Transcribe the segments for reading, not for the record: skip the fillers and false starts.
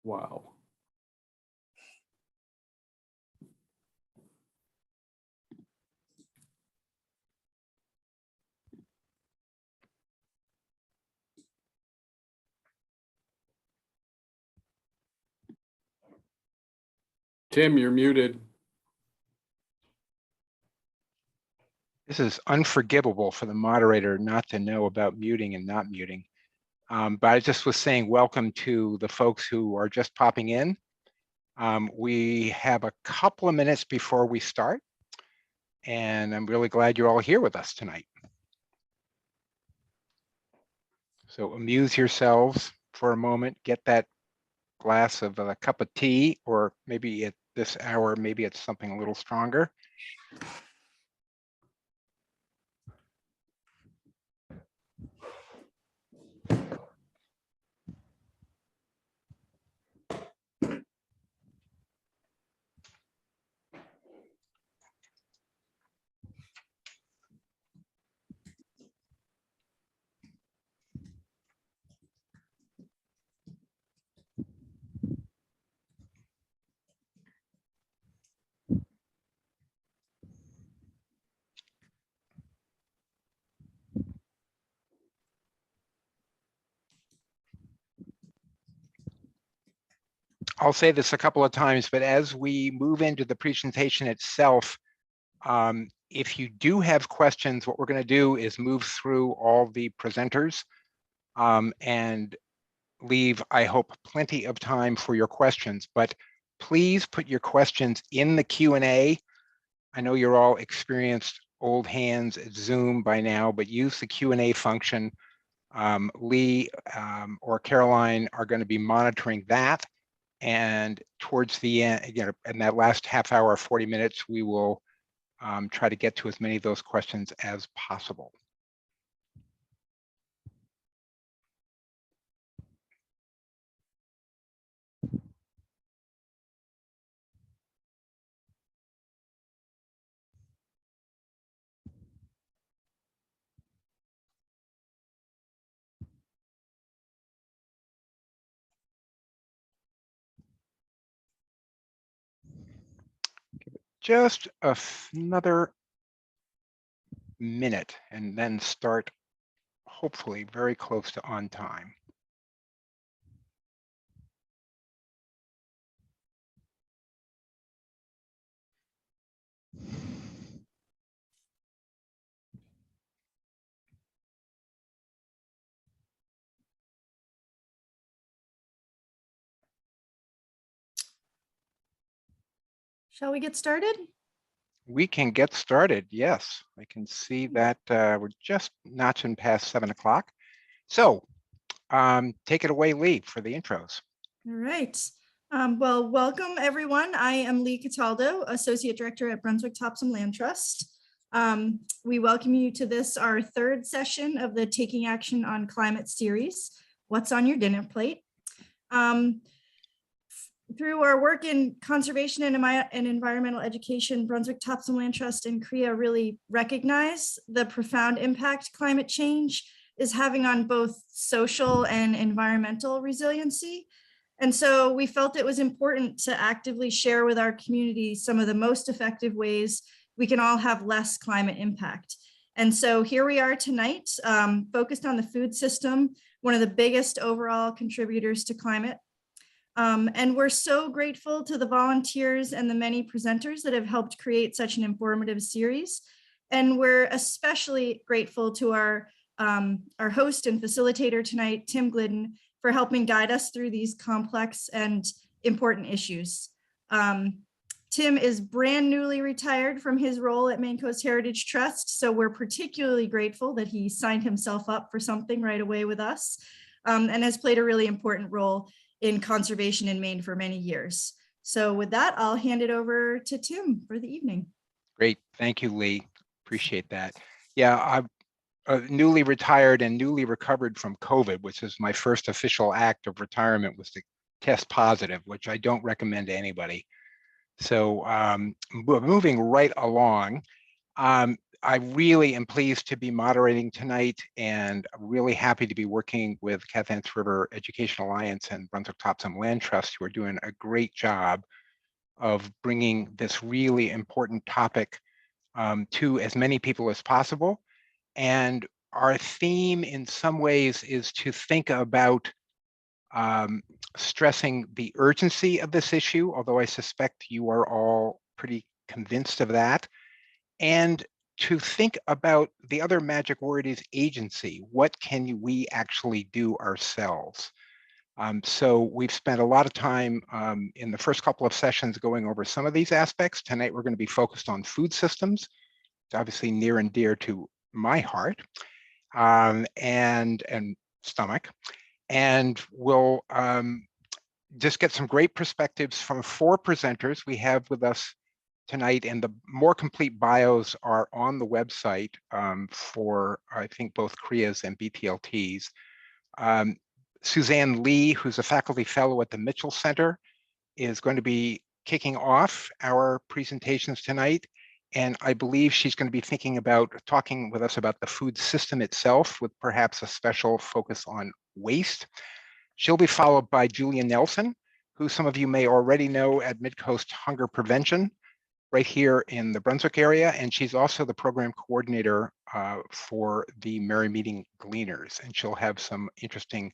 Wow. Tim, you're muted. This is unforgivable for the moderator not to know about muting and not muting. But I just was saying welcome to the folks who are just popping in. We have a couple of minutes before we start, and I'm really glad you're all here with us tonight. So amuse yourselves for a moment, get that glass of a cup of tea, or maybe at this hour, maybe it's something a little stronger. I'll say this a couple of times, but as we move into the presentation itself, if you do have questions, what we're going to do is move through all the presenters and leave, I hope, plenty of time for your questions. But please put your questions in the Q&A. I know you're all experienced old hands at Zoom by now, but use the Q&A function. Lee or Caroline are going to be monitoring that. And towards the end, in that last half hour, 40 minutes, we will try to get to as many of those questions as possible. Just another minute and then start, hopefully very close to on time. Shall we get started? We can get started, yes. I can see that we're just notching past 7 o'clock. So take it away, Lee, for the intros. All right. Well, welcome everyone. I am Lee Cataldo, Associate Director at Brunswick-Topsham Land Trust. We welcome you to this, our third session of the Taking Action on Climate series, What's on Your Dinner Plate? Through our work in conservation and environmental education, Brunswick-Topsham Land Trust and CREA really recognize the profound impact climate change is having on both social and environmental resiliency. And so we felt it was important to actively share with our community some of the most effective ways we can all have less climate impact. And so here we are tonight, focused on the food system, one of the biggest overall contributors to climate. And we're so grateful to the volunteers and the many presenters that have helped create such an informative series. And we're especially grateful to our host and facilitator tonight, Tim Glidden, for helping guide us through these complex and important issues. Tim is brand newly retired from his role at Maine Coast Heritage Trust, so we're particularly grateful that he signed himself up for something right away with us, and has played a really important role in conservation in Maine for many years. So with that, I'll hand it over to Tim for the evening. Great, thank you, Lee. Appreciate that. Yeah, I'm newly retired and newly recovered from COVID, which is my first official act of retirement, was to test positive, which I don't recommend to anybody. So moving right along, I really am pleased to be moderating tonight, and I'm really happy to be working with Cathants River Education Alliance and Brunswick-Topsham Land Trust, who are doing a great job of bringing this really important topic to as many people as possible. And our theme in some ways is to think about stressing the urgency of this issue, although I suspect you are all pretty convinced of that. And to think about the other magic word is agency. What can we actually do ourselves? So we've spent a lot of time in the first couple of sessions going over some of these aspects. Tonight, we're going to be focused on food systems. It's obviously near and dear to my heart and stomach. And we'll just get some great perspectives from 4 presenters we have with us tonight, and the more complete bios are on the website for, I think, both CREAs and BTLTs. Suzanne Lee, who's a faculty fellow at the Mitchell Center, is going to be kicking off our presentations tonight. And I believe she's going to be talking with us about the food system itself, with perhaps a special focus on waste. She'll be followed by Julia Nelson, who some of you may already know at Midcoast Hunger Prevention, right here in the Brunswick area. And she's also the program coordinator for the Merry Meeting Gleaners. And she'll have some interesting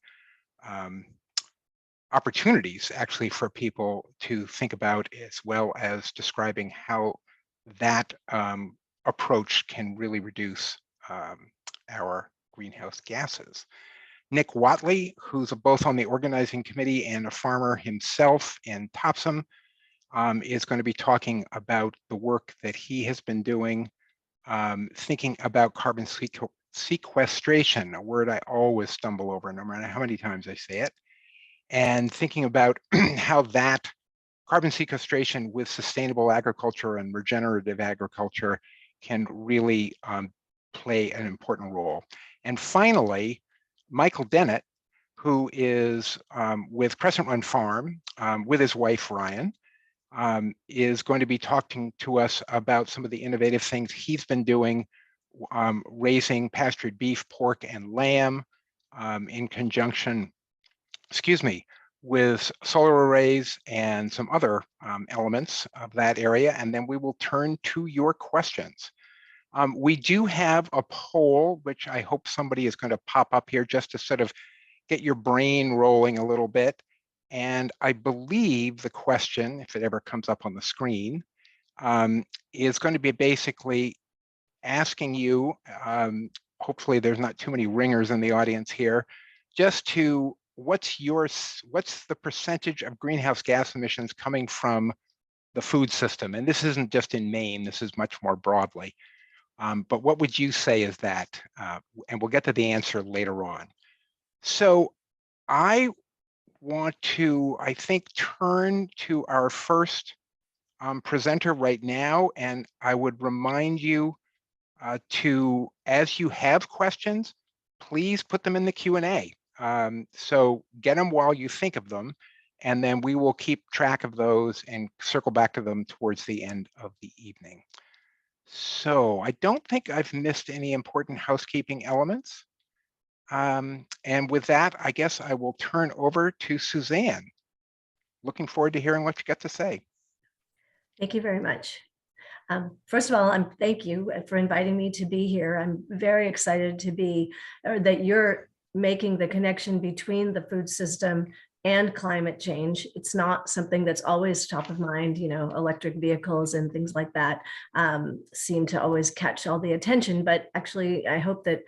opportunities actually for people to think about, as well as describing how that approach can really reduce our greenhouse gases. Nick Watley, who's both on the organizing committee and a farmer himself in Topsham, is going to be talking about the work that he has been doing, thinking about carbon sequestration, a word I always stumble over no matter how many times I say it, and thinking about how that carbon sequestration with sustainable agriculture and regenerative agriculture can really play an important role. And finally, Michael Dennett, who is with Crescent Run Farm with his wife, Ryan, is going to be talking to us about some of the innovative things he's been doing, raising pastured beef, pork, and lamb in conjunction, with solar arrays and some other elements of that area. And then we will turn to your questions. We do have a poll, which I hope somebody is going to pop up here just to sort of get your brain rolling a little bit. And I believe the question, if it ever comes up on the screen, is going to be basically asking you, hopefully there's not too many ringers in the audience here, just to what's the percentage of greenhouse gas emissions coming from the food system? And this isn't just in Maine, this is much more broadly. But what would you say is that? And we'll get to the answer later on. So I want to, I think, turn to our first presenter right now, and I would remind you to, as you have questions, please put them in the Q&A. So get them while you think of them, and then we will keep track of those and circle back to them towards the end of the evening. So I don't think I've missed any important housekeeping elements. And with that, I guess I will turn over to Suzanne. Looking forward to hearing what you got to say. Thank you very much. First of all, thank you for inviting me to be here. I'm very excited to be, or that you're making the connection between the food system and climate change. It's not something that's always top of mind. You know, electric vehicles and things like that seem to always catch all the attention, but actually I hope that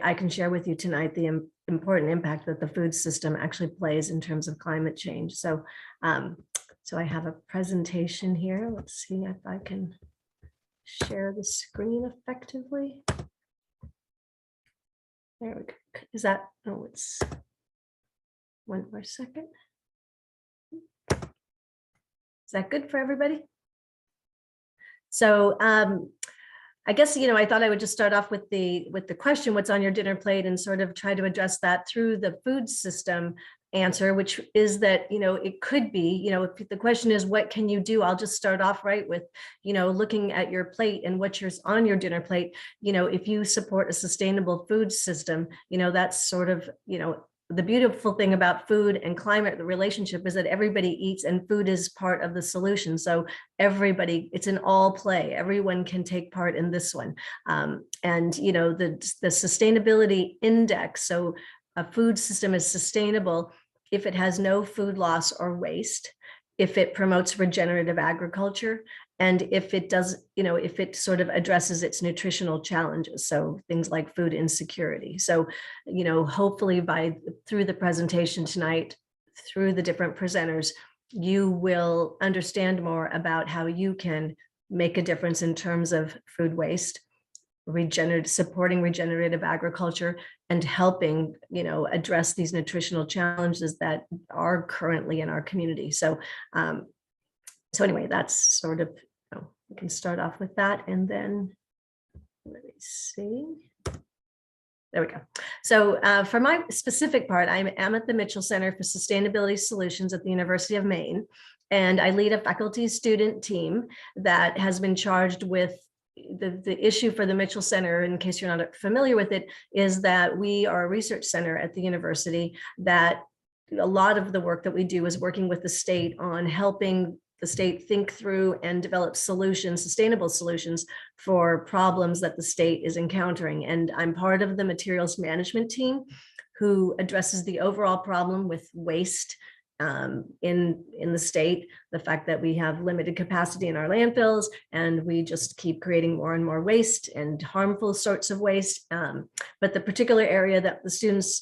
I can share with you tonight the important impact that the food system actually plays in terms of climate change. So, so I have a presentation here. Let's see if I can share the screen effectively. There we go. Is that, oh, it's one more second. Is that good for everybody? So I guess, you know, I thought I would just start off with the question, what's on your dinner plate, and sort of try to address that through the food system answer, which is that, it could be, if the question is, what can you do? I'll just start off right with, looking at your plate and what's on your dinner plate. If you support a sustainable food system, that's sort of, the beautiful thing about food and climate, the relationship is that everybody eats and food is part of the solution. So everybody, it's an all play. Everyone can take part in this one. And, the sustainability index. So a food system is sustainable if it has no food loss or waste, if it promotes regenerative agriculture, and if it does, if it sort of addresses its nutritional challenges. So things like food insecurity. So, hopefully through the presentation tonight, through the different presenters, you will understand more about how you can make a difference in terms of food waste, supporting regenerative agriculture, and helping, address these nutritional challenges that are currently in our community. So, anyway, that's sort of, we can start off with that, and then let me see. There we go. So for my specific part, I'm at the Mitchell Center for Sustainability Solutions at the University of Maine, and I lead a faculty student team that has been charged with the issue for the Mitchell Center, in case you're not familiar with it, is that we are a research center at the university, that a lot of the work that we do is working with the state on helping the state think through and develop solutions, sustainable solutions for problems that the state is encountering. And I'm part of the materials management team who addresses the overall problem with waste in the state, the fact that we have limited capacity in our landfills and we just keep creating more and more waste and harmful sorts of waste. But the particular area that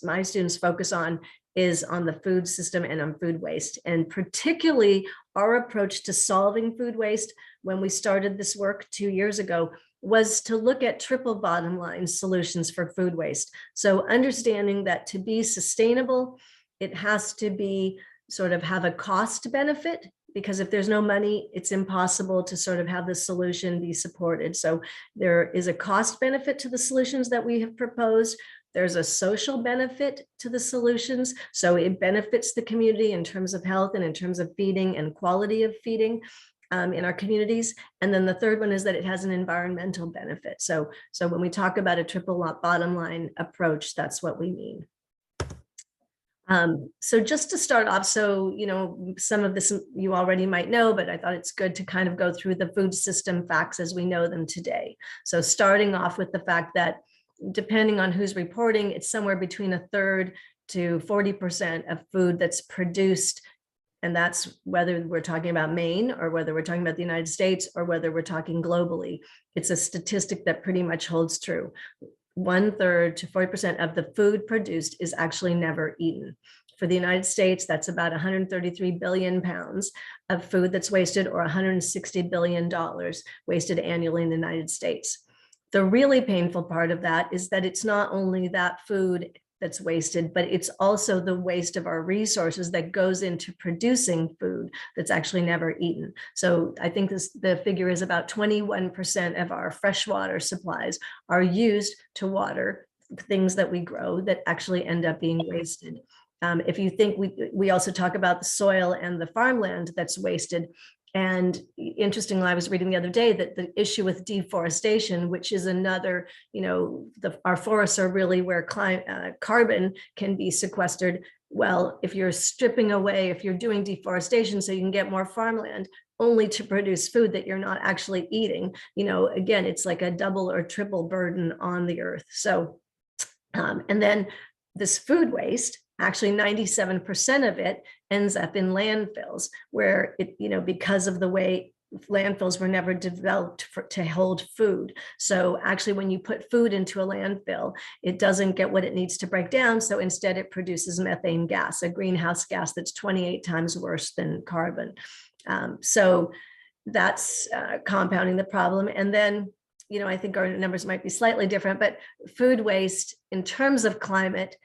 my students focus on is on the food system and on food waste, and particularly our approach to solving food waste when we started this work 2 years ago was to look at triple bottom line solutions for food waste. So understanding that to be sustainable, it has to be sort of have a cost benefit, because if there's no money, it's impossible to sort of have the solution be supported. So there is a cost benefit to the solutions that we have proposed. There's a social benefit to the solutions. So it benefits the community in terms of health and in terms of feeding and quality of feeding in our communities. And then the third one is that it has an environmental benefit. So when we talk about a triple bottom line approach, that's what we mean. So just to start off, so, some of this you already might know, but I thought it's good to kind of go through the food system facts as we know them today. So starting off with the fact that depending on who's reporting, it's somewhere between 1/3 to 40% of food that's produced. And that's whether we're talking about Maine or whether we're talking about the United States or whether we're talking globally. It's a statistic that pretty much holds true. 1/3 to 40% of the food produced is actually never eaten. For the United States, that's about 133 billion pounds of food that's wasted, or $160 billion wasted annually in the United States. The really painful part of that is that it's not only that food that's wasted, but it's also the waste of our resources that goes into producing food that's actually never eaten. So I think the figure is about 21% of our freshwater supplies are used to water things that we grow that actually end up being wasted. If you think we also talk about the soil and the farmland that's wasted. And interestingly, I was reading the other day that the issue with deforestation, which is another, our forests are really where carbon can be sequestered. Well, if you're stripping away, if you're doing deforestation so you can get more farmland only to produce food that you're not actually eating, again, it's like a double or triple burden on the earth. So, and then this food waste, actually 97% of it ends up in landfills, where it, because of the way landfills were never developed to hold food. So actually, when you put food into a landfill, it doesn't get what it needs to break down. So instead it produces methane gas, a greenhouse gas that's 28 times worse than carbon. So that's compounding the problem. And then, I think our numbers might be slightly different, but food waste in terms of climate,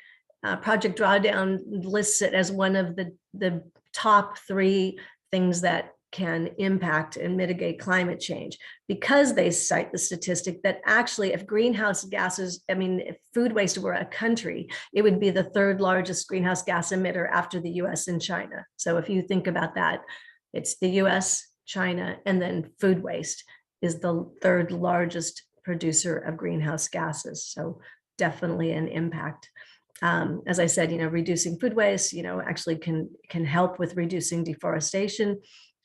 Project Drawdown lists it as one of the top 3 things that can impact and mitigate climate change, because they cite the statistic that actually if greenhouse gases, I mean, if food waste were a country, it would be the third largest greenhouse gas emitter after the US and China. So if you think about that, it's the US, China, and then food waste is the third largest producer of greenhouse gases. So definitely an impact. As I said, reducing food waste, actually can help with reducing deforestation.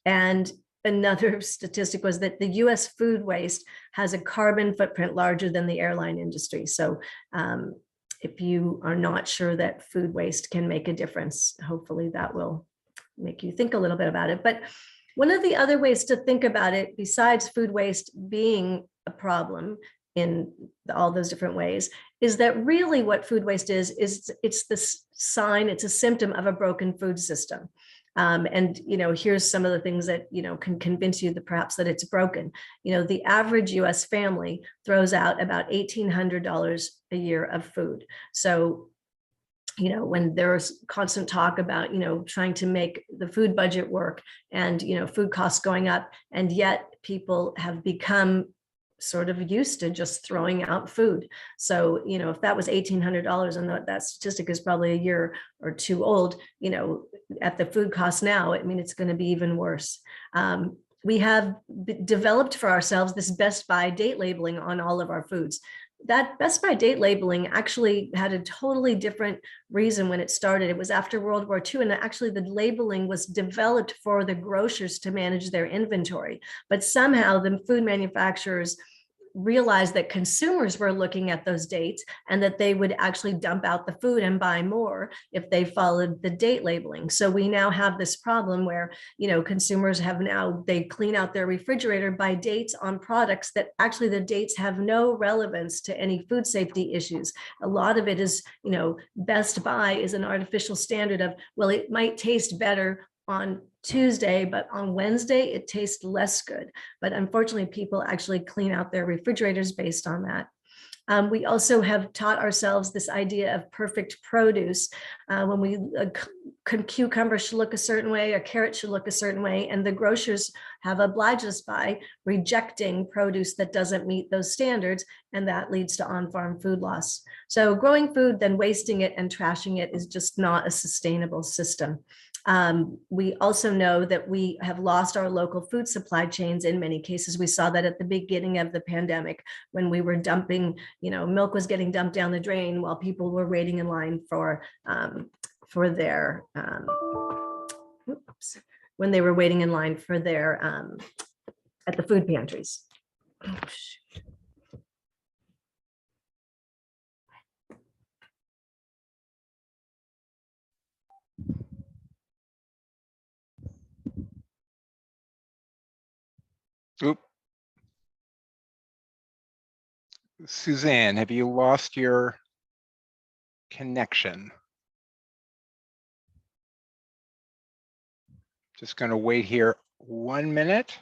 And another statistic was that the US food waste has a carbon footprint larger than the airline industry. So if you are not sure that food waste can make a difference, hopefully that will make you think a little bit about it. But one of the other ways to think about it, besides food waste being a problem in all those different ways, is that really what food waste is it's the sign, it's a symptom of a broken food system. And here's some of the things that can convince you that perhaps that it's broken. The average US family throws out about $1,800 a year of food. So when there's constant talk about trying to make the food budget work, and food costs going up, and yet people have become sort of used to just throwing out food. So, if that was $1,800, and that statistic is probably a year or two old, at the food cost now, I mean, it's going to be even worse. We have developed for ourselves this Best By date labeling on all of our foods. That Best By date labeling actually had a totally different reason when it started. It was after World War II, and actually the labeling was developed for the grocers to manage their inventory. But somehow the food manufacturers realized that consumers were looking at those dates, and that they would actually dump out the food and buy more if they followed the date labeling. So we now have this problem where, consumers they clean out their refrigerator by dates on products that actually the dates have no relevance to any food safety issues. A lot of it is, Best By is an artificial standard of, well, it might taste better on Tuesday, but on Wednesday it tastes less good. But unfortunately, people actually clean out their refrigerators based on that. We also have taught ourselves this idea of perfect produce. When cucumber should look a certain way, a carrot should look a certain way, and the grocers have obliged us by rejecting produce that doesn't meet those standards, and that leads to on-farm food loss. So growing food, then wasting it and trashing it is just not a sustainable system. We also know that we have lost our local food supply chains in many cases. We saw that at the beginning of the pandemic, when we were dumping, milk was getting dumped down the drain while people were waiting in line when they were waiting in line for their at the food pantries. Oh, shoot. Oop. Suzanne, have you lost your connection? Just going to wait here 1 minute.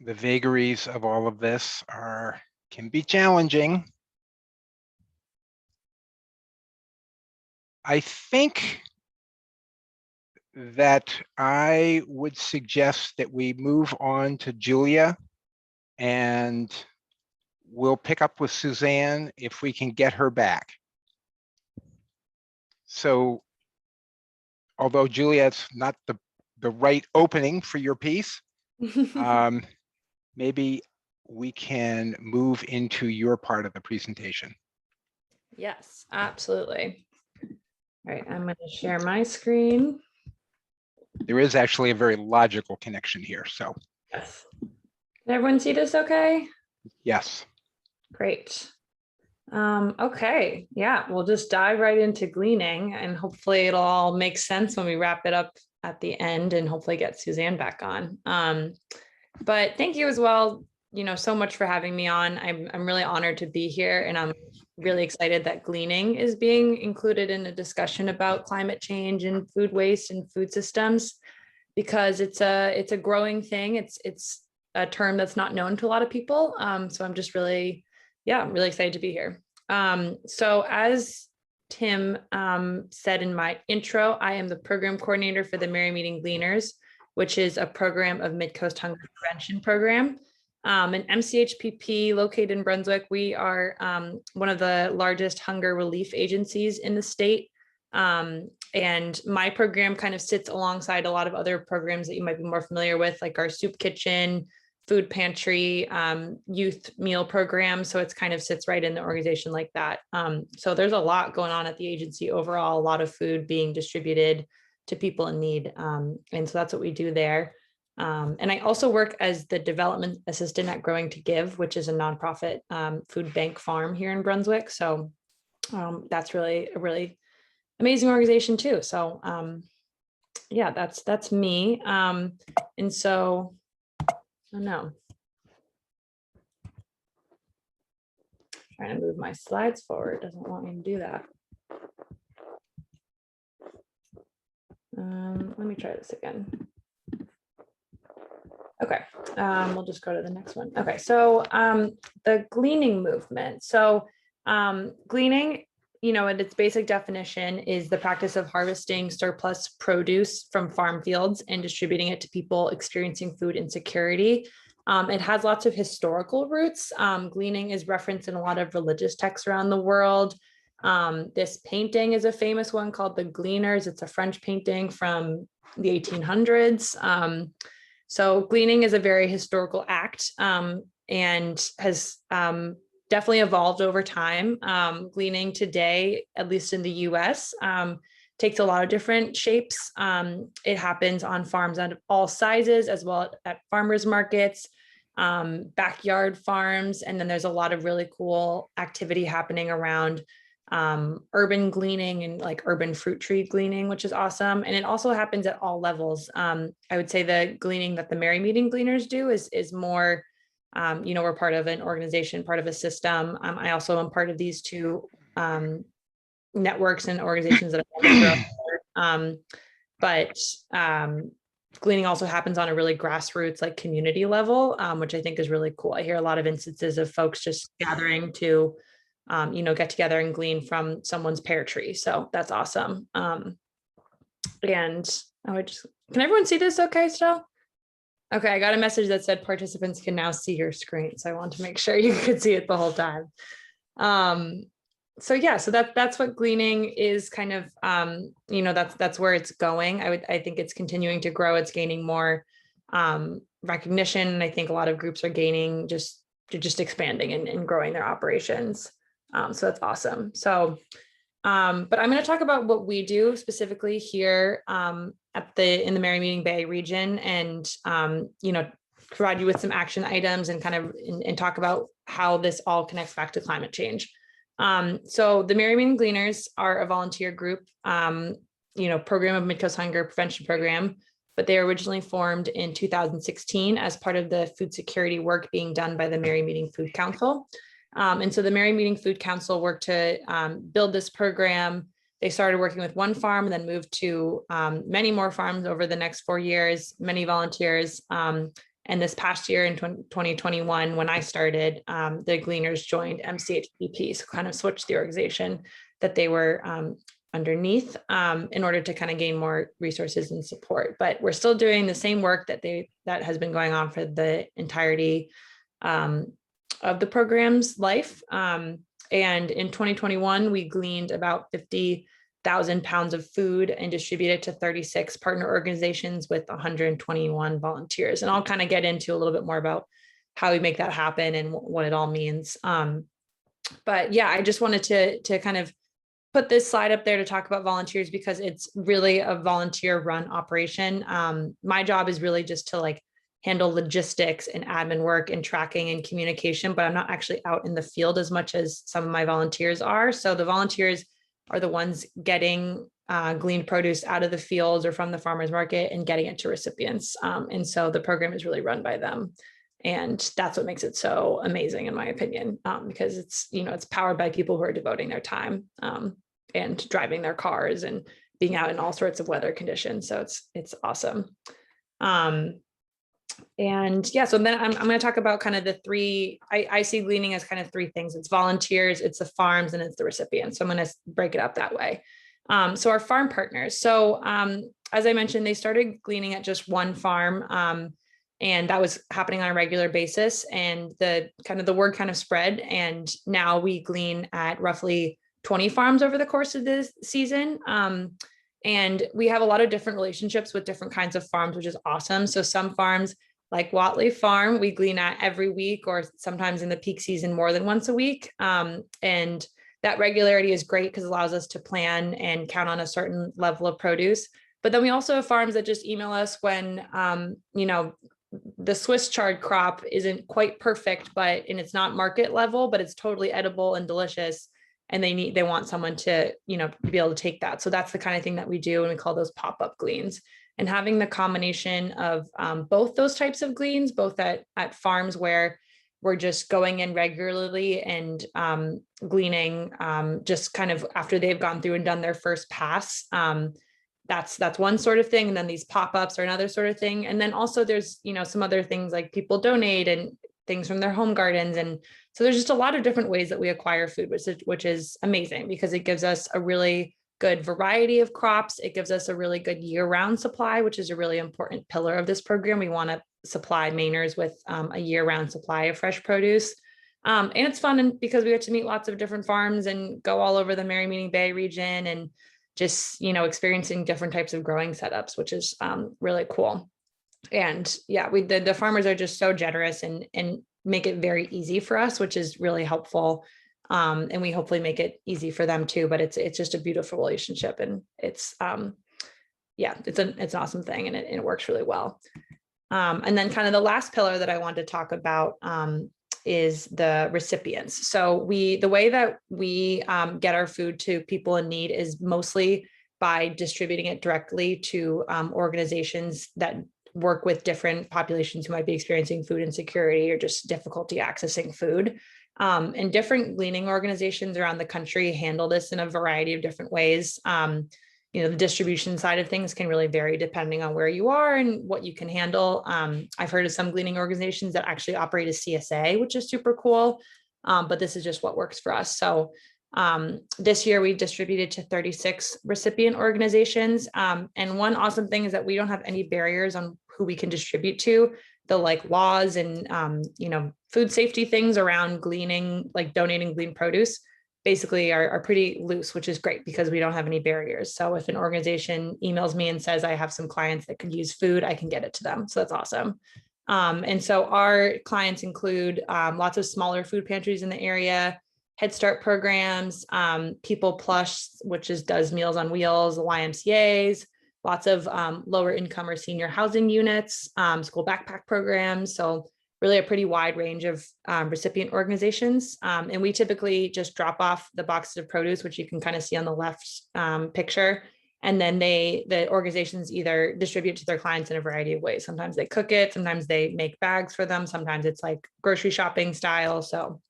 The vagaries of all of this can be challenging. I think that I would suggest that we move on to Julia, and we'll pick up with Suzanne if we can get her back. So, although Julia, it's not the right opening for your piece, maybe we can move into your part of the presentation. Yes, absolutely. All right, I'm going to share my screen. There is actually a very logical connection here, so. Yes. Can everyone see this okay? Yes. Great. Okay, yeah, we'll just dive right into gleaning, and hopefully it'll all make sense when we wrap it up at the end, and hopefully get Suzanne back on. But thank you as well, so much for having me on. I'm really honored to be here, and I'm really excited that gleaning is being included in a discussion about climate change and food waste and food systems, because it's a growing thing. It's a term that's not known to a lot of people. So I'm just really excited to be here. So as Tim said in my intro, I am the program coordinator for the Merry Meeting Gleaners, which is a program of Mid-Coast Hunger Prevention Program. An MCHPP located in Brunswick. We are one of the largest hunger relief agencies in the state. And my program kind of sits alongside a lot of other programs that you might be more familiar with, like our soup kitchen, food pantry, youth meal program. So it's kind of sits right in the organization like that. So there's a lot going on at the agency overall, a lot of food being distributed to people in need. And so that's what we do there. And I also work as the development assistant at Growing to Give, which is a nonprofit food bank farm here in Brunswick. So that's really a really amazing organization too. So yeah, that's me. And so, oh no. Trying to move my slides forward, doesn't want me to do that. Let me try this again. Okay, we'll just go to the next one. Okay, so the gleaning movement. So gleaning, you know, at its basic definition is the practice of harvesting surplus produce from farm fields and distributing it to people experiencing food insecurity. It has lots of historical roots. Gleaning is referenced in a lot of religious texts around the world. This painting is a famous one called The Gleaners. It's a French painting from the 1800s. So gleaning is a very historical act and has definitely evolved over time. Gleaning today, at least in the US, takes a lot of different shapes. It happens on farms at all sizes, as well at farmers markets, backyard farms. And then there's a lot of really cool activity happening around urban gleaning and like urban fruit tree gleaning, which is awesome. And it also happens at all levels. I would say the gleaning that the Merry Meeting Gleaners do is more, you know, we're part of an organization, part of a system. I also am part of these two networks and organizations that but gleaning also happens on a really grassroots, like community level, which I think is really cool. I hear a lot of instances of folks just gathering to you know, get together and glean from someone's pear tree. So that's awesome. And can everyone see this okay still? Okay, I got a message that said participants can now see your screen. So I want to make sure you could see it the whole time. So yeah, so that's what gleaning is kind of, you know, that's where it's going. I think it's continuing to grow. It's gaining more recognition. And I think a lot of groups are gaining just expanding and growing their operations. So that's awesome. So, but I'm going to talk about what we do specifically here in the Merry Meeting Bay region, and you know, provide you with some action items and kind of and talk about how this all connects back to climate change. So the Merry Meeting Gleaners are a volunteer group, you know, program of Mid-Coast Hunger Prevention Program, but they were originally formed in 2016 as part of the food security work being done by the Merry Meeting Food Council. And so the Merry Meeting Food Council worked to build this program. They started working with one farm and then moved to many more farms over the next 4 years, many volunteers. And this past year in 2021, when I started, the Gleaners joined MCHPP, so kind of switched the organization that they were underneath in order to kind of gain more resources and support. But we're still doing the same work that has been going on for the entirety of the program's life. And in 2021, we gleaned about 50,000 pounds of food and distributed to 36 partner organizations with 121 volunteers. And I'll kind of get into a little bit more about how we make that happen and what it all means. But yeah, I just wanted to kind of put this slide up there to talk about volunteers because it's really a volunteer run operation. My job is really just to like handle logistics and admin work and tracking and communication, but I'm not actually out in the field as much as some of my volunteers are. So the volunteers are the ones getting gleaned produce out of the fields or from the farmer's market and getting it to recipients. And so the program is really run by them. And that's what makes it so amazing, in my opinion, because it's, you know, it's powered by people who are devoting their time and driving their cars and being out in all sorts of weather conditions. So it's awesome. And yeah, so then I'm going to talk about kind of the three, I see gleaning as kind of three things. It's volunteers, it's the farms, and it's the recipients. So I'm going to break it up that way. So our farm partners. So as I mentioned, they started gleaning at just one farm. And that was happening on a regular basis. And the word kind of spread. And now we glean at roughly 20 farms over the course of this season. And we have a lot of different relationships with different kinds of farms, which is awesome. So some farms like Watley Farm, we glean at every week, or sometimes in the peak season more than once a week. And that regularity is great because it allows us to plan and count on a certain level of produce. But then we also have farms that just email us when, the Swiss chard crop isn't quite perfect, and it's not market level, but it's totally edible and delicious. And they want someone to, be able to take that. So that's the kind of thing that we do. And we call those pop-up gleans. And having the combination of both those types of gleans, both at farms where we're just going in regularly and gleaning just kind of after they've gone through and done their first pass. That's one sort of thing. And then these pop-ups are another sort of thing. And then also there's, some other things like people donate and things from their home gardens. And so there's just a lot of different ways that we acquire food, which is amazing because it gives us a really good variety of crops. It gives us a really good year-round supply, which is a really important pillar of this program. We want to supply Mainers with a year-round supply of fresh produce. And it's fun because we get to meet lots of different farms and go all over the Mary Bay region and just, experiencing different types of growing setups, which is really cool. And yeah, the farmers are just so generous and make it very easy for us, which is really helpful. And we hopefully make it easy for them too, but it's just a beautiful relationship, and it's an awesome thing, and it works really well. And then kind of the last pillar that I wanted to talk about is the recipients. So the way that we get our food to people in need is mostly by distributing it directly to organizations that work with different populations who might be experiencing food insecurity or just difficulty accessing food. And different gleaning organizations around the country handle this in a variety of different ways. The distribution side of things can really vary depending on where you are and what you can handle. I've heard of some gleaning organizations that actually operate as CSA, which is super cool. But this is just what works for us. So this year we distributed to 36 recipient organizations. And one awesome thing is that we don't have any barriers on who we can distribute to. The laws and, food safety things around gleaning, like donating glean produce, basically are pretty loose, which is great because we don't have any barriers. So if an organization emails me and says, I have some clients that could use food, I can get it to them. So that's awesome. And so our clients include lots of smaller food pantries in the area, Head Start programs, People Plus, which does Meals on Wheels, the YMCAs, lots of lower income or senior housing units, school backpack programs. So really a pretty wide range of recipient organizations. And we typically just drop off the boxes of produce, which you can kind of see on the left picture. And then the organizations either distribute to their clients in a variety of ways. Sometimes they cook it, sometimes they make bags for them. Sometimes it's like grocery shopping style. So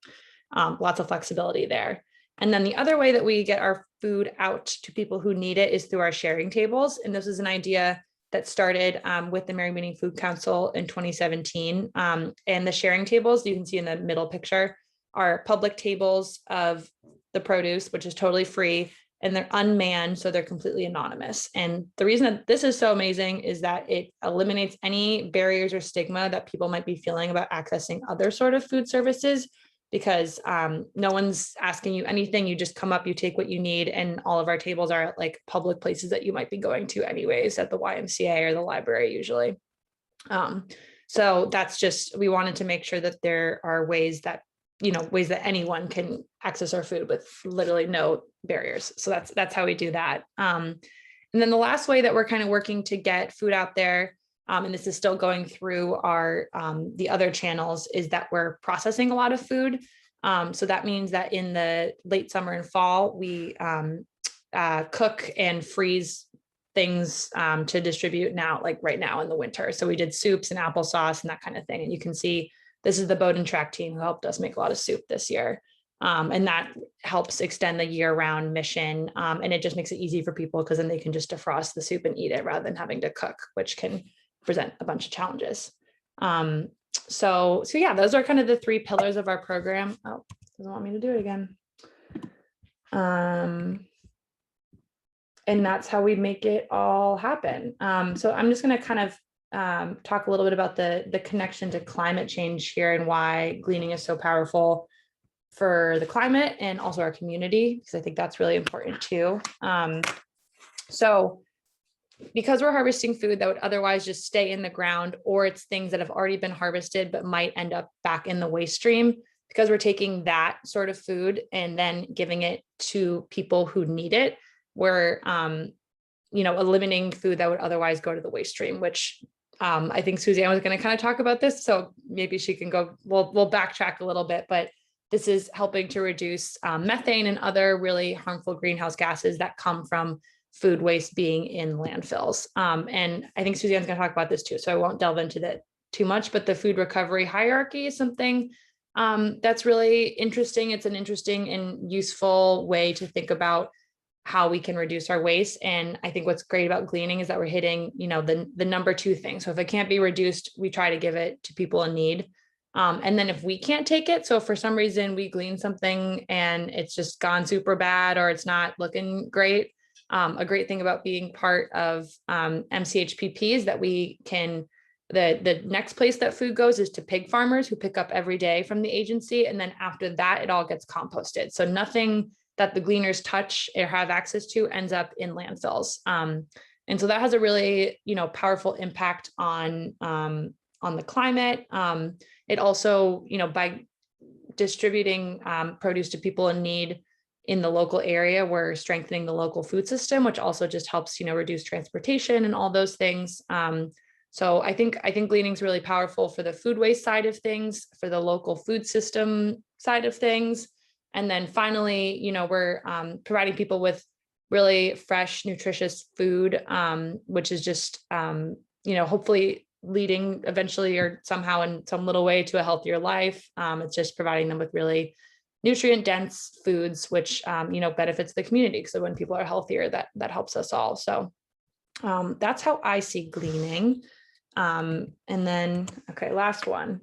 lots of flexibility there. And then the other way that we get our food out to people who need it is through our sharing tables. And this is an idea that started with the Mary Meeting Food Council in 2017. And the sharing tables, you can see in the middle picture, are public tables of the produce, which is totally free, and they're unmanned, so they're completely anonymous. And the reason that this is so amazing is that it eliminates any barriers or stigma that people might be feeling about accessing other sort of food services, because no one's asking you anything. You just come up, you take what you need. And all of our tables are at like public places that you might be going to anyways, at the YMCA or the library usually. So that's just, we wanted to make sure that there are ways that anyone can access our food with literally no barriers. So that's how we do that. And then the last way that we're kind of working to get food out there, and this is still going through our the other channels, is that we're processing a lot of food. So that means that in the late summer and fall, we cook and freeze things to distribute now, like right now in the winter. So we did soups and applesauce and that kind of thing. And you can see this is the Boat and Track team who helped us make a lot of soup this year. And that helps extend the year-round mission. And it just makes it easy for people because then they can just defrost the soup and eat it rather than having to cook, which can present a bunch of challenges. So yeah, those are kind of the 3 pillars of our program. Oh, doesn't want me to do it again. And that's how we make it all happen. So I'm just going to kind of talk a little bit about the connection to climate change here and why gleaning is so powerful for the climate and also our community, because I think that's really important too. So because we're harvesting food that would otherwise just stay in the ground, or it's things that have already been harvested but might end up back in the waste stream, because we're taking that sort of food and then giving it to people who need it, we're eliminating food that would otherwise go to the waste stream, which I think Suzanne was going to kind of talk about this, so maybe she can go, we'll backtrack a little bit, but this is helping to reduce methane and other really harmful greenhouse gases that come from food waste being in landfills. And I think Suzanne's going to talk about this too, so I won't delve into that too much, but the food recovery hierarchy is something that's really interesting. It's an interesting and useful way to think about how we can reduce our waste. And I think what's great about gleaning is that we're hitting, the number 2 thing. So if it can't be reduced, we try to give it to people in need. And then if we can't take it, so if for some reason we glean something and it's just gone super bad or it's not looking great, a great thing about being part of MCHPP is that we can, the next place that food goes is to pig farmers who pick up every day from the agency. And then after that, it all gets composted. So nothing that the gleaners touch or have access to ends up in landfills. And so that has a really, powerful impact on the climate. It also, by distributing produce to people in need in the local area, we're strengthening the local food system, which also just helps, reduce transportation and all those things. So I think gleaning is really powerful for the food waste side of things, for the local food system side of things. And then finally, we're providing people with really fresh, nutritious food, which is just, hopefully leading eventually or somehow in some little way to a healthier life. It's just providing them with really nutrient dense foods, which, benefits the community. So when people are healthier, that helps us all. So that's how I see gleaning. And then, okay, last one.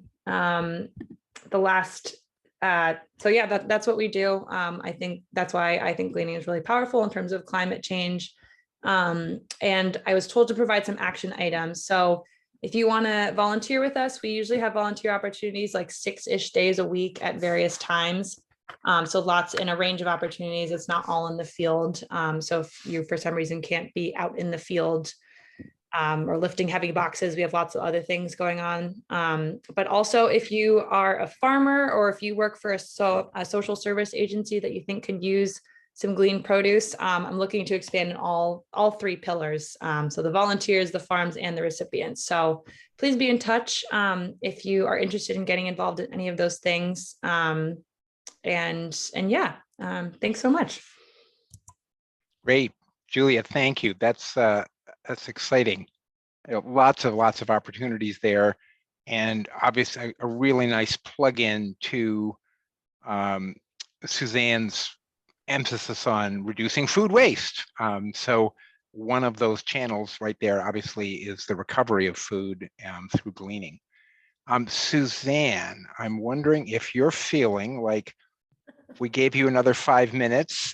So yeah, that's what we do. I think that's why I think gleaning is really powerful in terms of climate change. And I was told to provide some action items. So if you want to volunteer with us, we usually have volunteer opportunities like 6-ish days a week at various times. So lots in a range of opportunities. It's not all in the field. So if you, for some reason, can't be out in the field or lifting heavy boxes, we have lots of other things going on. But also if you are a farmer or if you work for a social service agency that you think could use some gleaned produce, I'm looking to expand in all 3 pillars. So the volunteers, the farms, and the recipients. So please be in touch if you are interested in getting involved in any of those things. And yeah, thanks so much. Great, Julia, thank you. That's exciting. Lots of opportunities there, and obviously a really nice plug-in to Suzanne's emphasis on reducing food waste. So one of those channels right there obviously is the recovery of food through gleaning. Suzanne, I'm wondering if you're feeling like if we gave you another 5 minutes,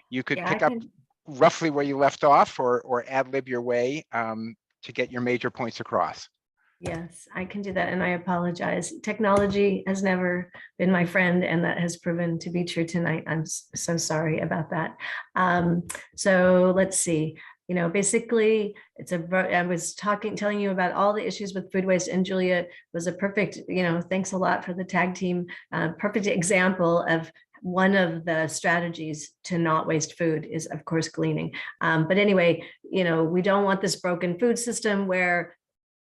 you could pick up roughly where you left off or ad-lib your way to get your major points across. Yes, I can do that. And I apologize. Technology has never been my friend, and that has proven to be true tonight. I'm so sorry about that. So let's see. Basically, I was telling you about all the issues with food waste, and Julia was a perfect, thanks a lot for the tag team, perfect example of one of the strategies to not waste food is, of course, gleaning. But anyway, we don't want this broken food system where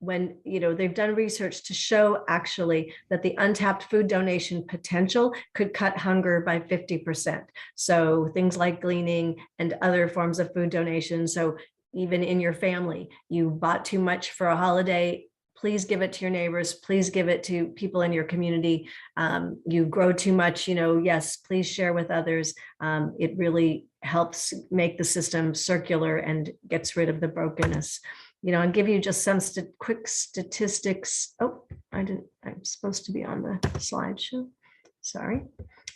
when they've done research to show actually that the untapped food donation potential could cut hunger by 50%. So things like gleaning and other forms of food donation. So even in your family, you bought too much for a holiday, please give it to your neighbors, please give it to people in your community. You grow too much, yes, please share with others. It really helps make the system circular and gets rid of the brokenness. and give you just some quick statistics. Oh, I'm supposed to be on the slideshow. Sorry.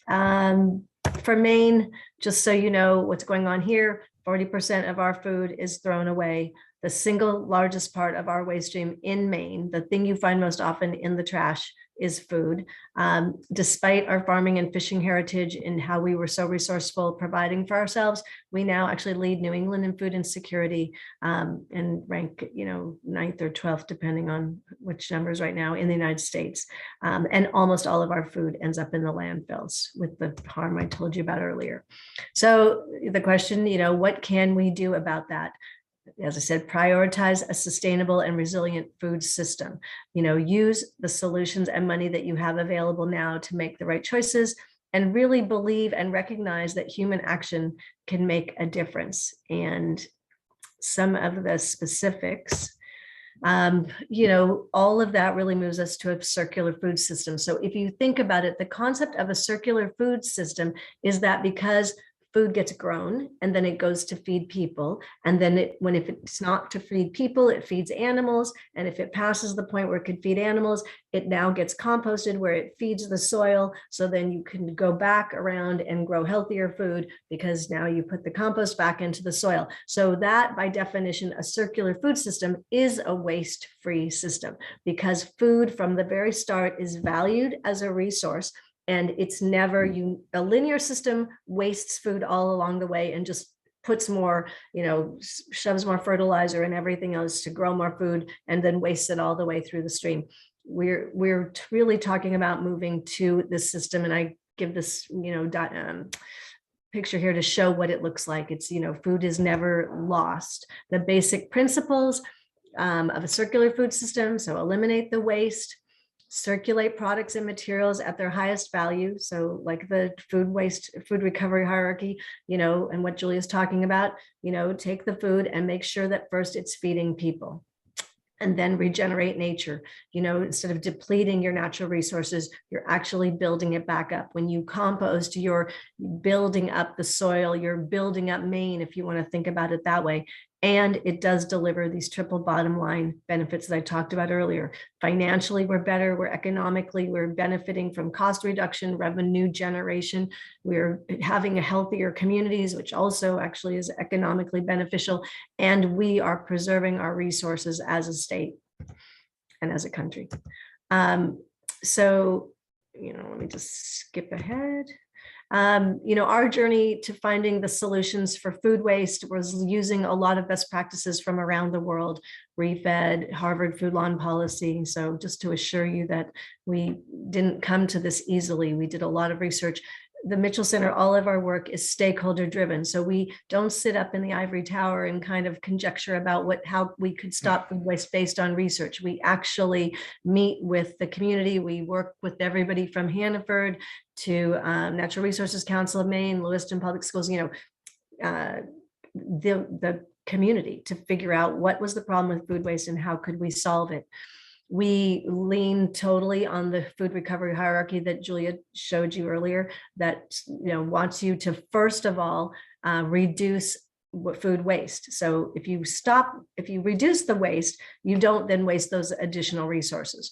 For Maine, just so you know what's going on here, 40% of our food is thrown away. The single largest part of our waste stream in Maine, the thing you find most often in the trash, is food. Despite our farming and fishing heritage and how we were so resourceful providing for ourselves, we now actually lead New England in food insecurity, and rank, 9th or 12th, depending on which numbers right now in the United States. And almost all of our food ends up in the landfills with the harm I told you about earlier. So the question, what can we do about that? As I said, prioritize a sustainable and resilient food system. Use the solutions and money that you have available now to make the right choices, and really believe and recognize that human action can make a difference. And some of the specifics, all of that really moves us to a circular food system. So if you think about it, the concept of a circular food system is that because food gets grown and then it goes to feed people. And then if it's not to feed people, it feeds animals. And if it passes the point where it could feed animals, it now gets composted where it feeds the soil. So then you can go back around and grow healthier food because now you put the compost back into the soil. So that, by definition, a circular food system is a waste-free system, because food from the very start is valued as a resource. And it's never, a linear system wastes food all along the way and just puts more, shoves more fertilizer and everything else to grow more food, and then wastes it all the way through the stream. We're really talking about moving to this system. And I give this, picture here to show what it looks like. It's, food is never lost. The basic principles of a circular food system. So eliminate the waste, circulate products and materials at their highest value. So like the food recovery hierarchy, and what Julia's talking about, take the food and make sure that first it's feeding people. And then regenerate nature. Instead of depleting your natural resources, you're actually building it back up. When you compost, you're building up the soil, you're building up Maine, if you want to think about it that way. And it does deliver these triple bottom line benefits that I talked about earlier. Financially, we're better. We're benefiting from cost reduction, revenue generation. We're having a healthier communities, which also actually is economically beneficial. And we are preserving our resources as a state and as a country. So, let me just skip ahead. Our journey to finding the solutions for food waste was using a lot of best practices from around the world, ReFed, Harvard Food Law and Policy. So just to assure you that we didn't come to this easily, we did a lot of research. The Mitchell Center, all of our work is stakeholder driven. So we don't sit up in the ivory tower and kind of conjecture about how we could stop food waste based on research. We actually meet with the community. We work with everybody from Hannaford to Natural Resources Council of Maine, Lewiston Public Schools, the community, to figure out what was the problem with food waste and how could we solve it. We lean totally on the food recovery hierarchy that Julia showed you earlier, that wants you to first of all reduce food waste. So if you reduce the waste, you don't then waste those additional resources.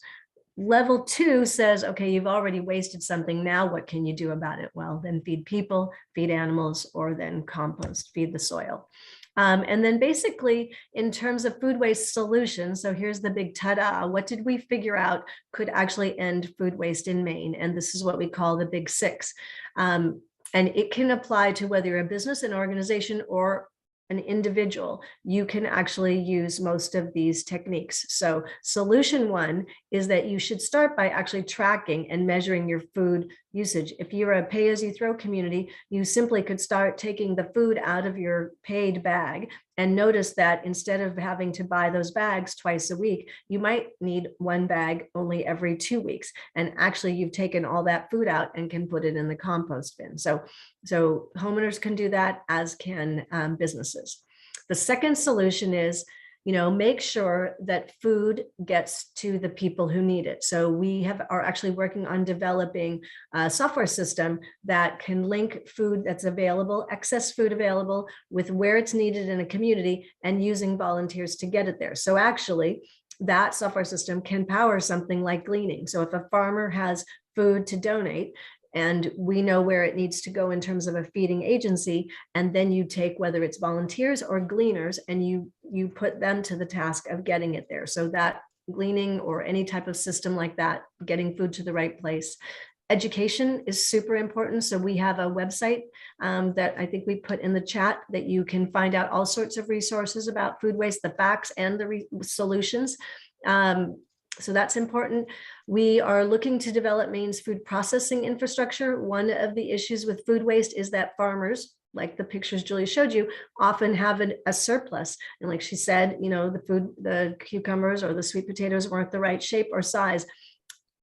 Level 2 says, okay, you've already wasted something. Now what can you do about it? Well, then feed people, feed animals, or then compost, feed the soil. And then basically in terms of food waste solutions, so here's the big ta-da, what did we figure out could actually end food waste in Maine? And this is what we call the big 6. And it can apply to whether you're a business, an organization, or an individual. You can actually use most of these techniques. So solution 1 is that you should start by actually tracking and measuring your food usage. If you're a pay-as-you-throw community, you simply could start taking the food out of your paid bag and notice that instead of having to buy those bags twice a week, you might need 1 bag only every 2 weeks. And actually you've taken all that food out and can put it in the compost bin. So homeowners can do that, as can businesses. The second solution is make sure that food gets to the people who need it. So we are actually working on developing a software system that can link food that's available, excess food available, with where it's needed in a community and using volunteers to get it there. So actually, that software system can power something like gleaning. So if a farmer has food to donate, and we know where it needs to go in terms of a feeding agency, and then you take whether it's volunteers or gleaners and you put them to the task of getting it there. So that gleaning or any type of system like that, getting food to the right place. Education is super important. So we have a website that I think we put in the chat that you can find out all sorts of resources about food waste, the facts and the solutions. So that's important. We are looking to develop Maine's food processing infrastructure. One of the issues with food waste is that farmers, like the pictures Julie showed you, often have a surplus. And like she said, the cucumbers or the sweet potatoes weren't the right shape or size.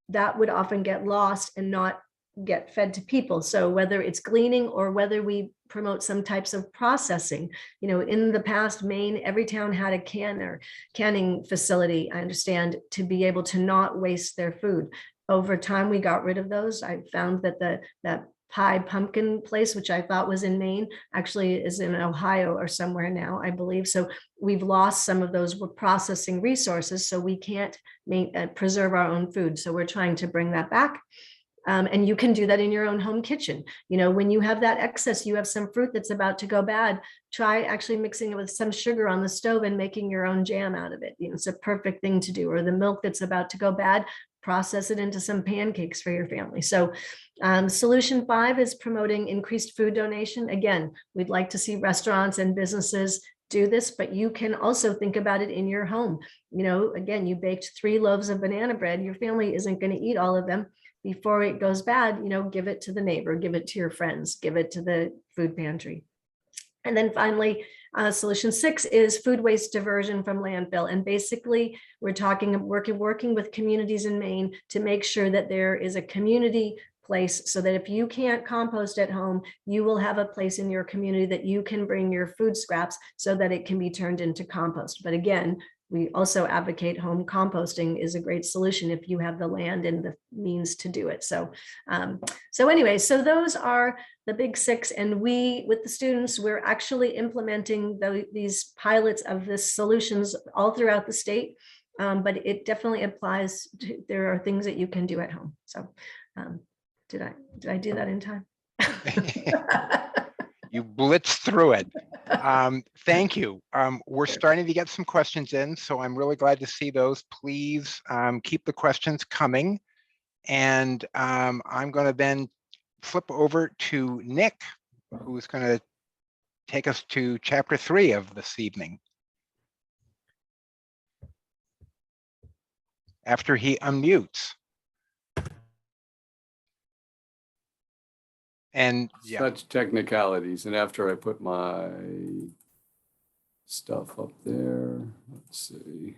That would often get lost and not get fed to people. So whether it's gleaning or whether we promote some types of processing, in the past, Maine, every town had a canning facility, I understand, to be able to not waste their food. Over time, we got rid of those. I found that that pie pumpkin place, which I thought was in Maine, actually is in Ohio or somewhere now, I believe. So we've lost some of those processing resources, so we can't preserve our own food. So we're trying to bring that back. And you can do that in your own home kitchen. When you have that excess, you have some fruit that's about to go bad, try actually mixing it with some sugar on the stove and making your own jam out of it. It's a perfect thing to do. Or the milk that's about to go bad, process it into some pancakes for your family. So solution 5 is promoting increased food donation. Again, we'd like to see restaurants and businesses do this, but you can also think about it in your home. Again, you baked 3 loaves of banana bread. Your family isn't going to eat all of them. Before it goes bad, give it to the neighbor, give it to your friends, give it to the food pantry. And then finally, solution 6 is food waste diversion from landfill. And basically, we're working with communities in Maine to make sure that there is a community place so that if you can't compost at home, you will have a place in your community that you can bring your food scraps so that it can be turned into compost. But again, we also advocate home composting is a great solution if you have the land and the means to do it. So anyway, so those are the big 6. And we, with the students, we're actually implementing these pilots of this solutions all throughout the state. But it definitely applies to, there are things that you can do at home. So did I do that in time? You blitzed through it. Thank you. We're starting to get some questions in, so I'm really glad to see those. Please keep the questions coming. And I'm going to then flip over to Nick, who's going to take us to chapter 3 of this evening. After he unmutes. And yeah. Such technicalities. And after I put my stuff up there, let's see.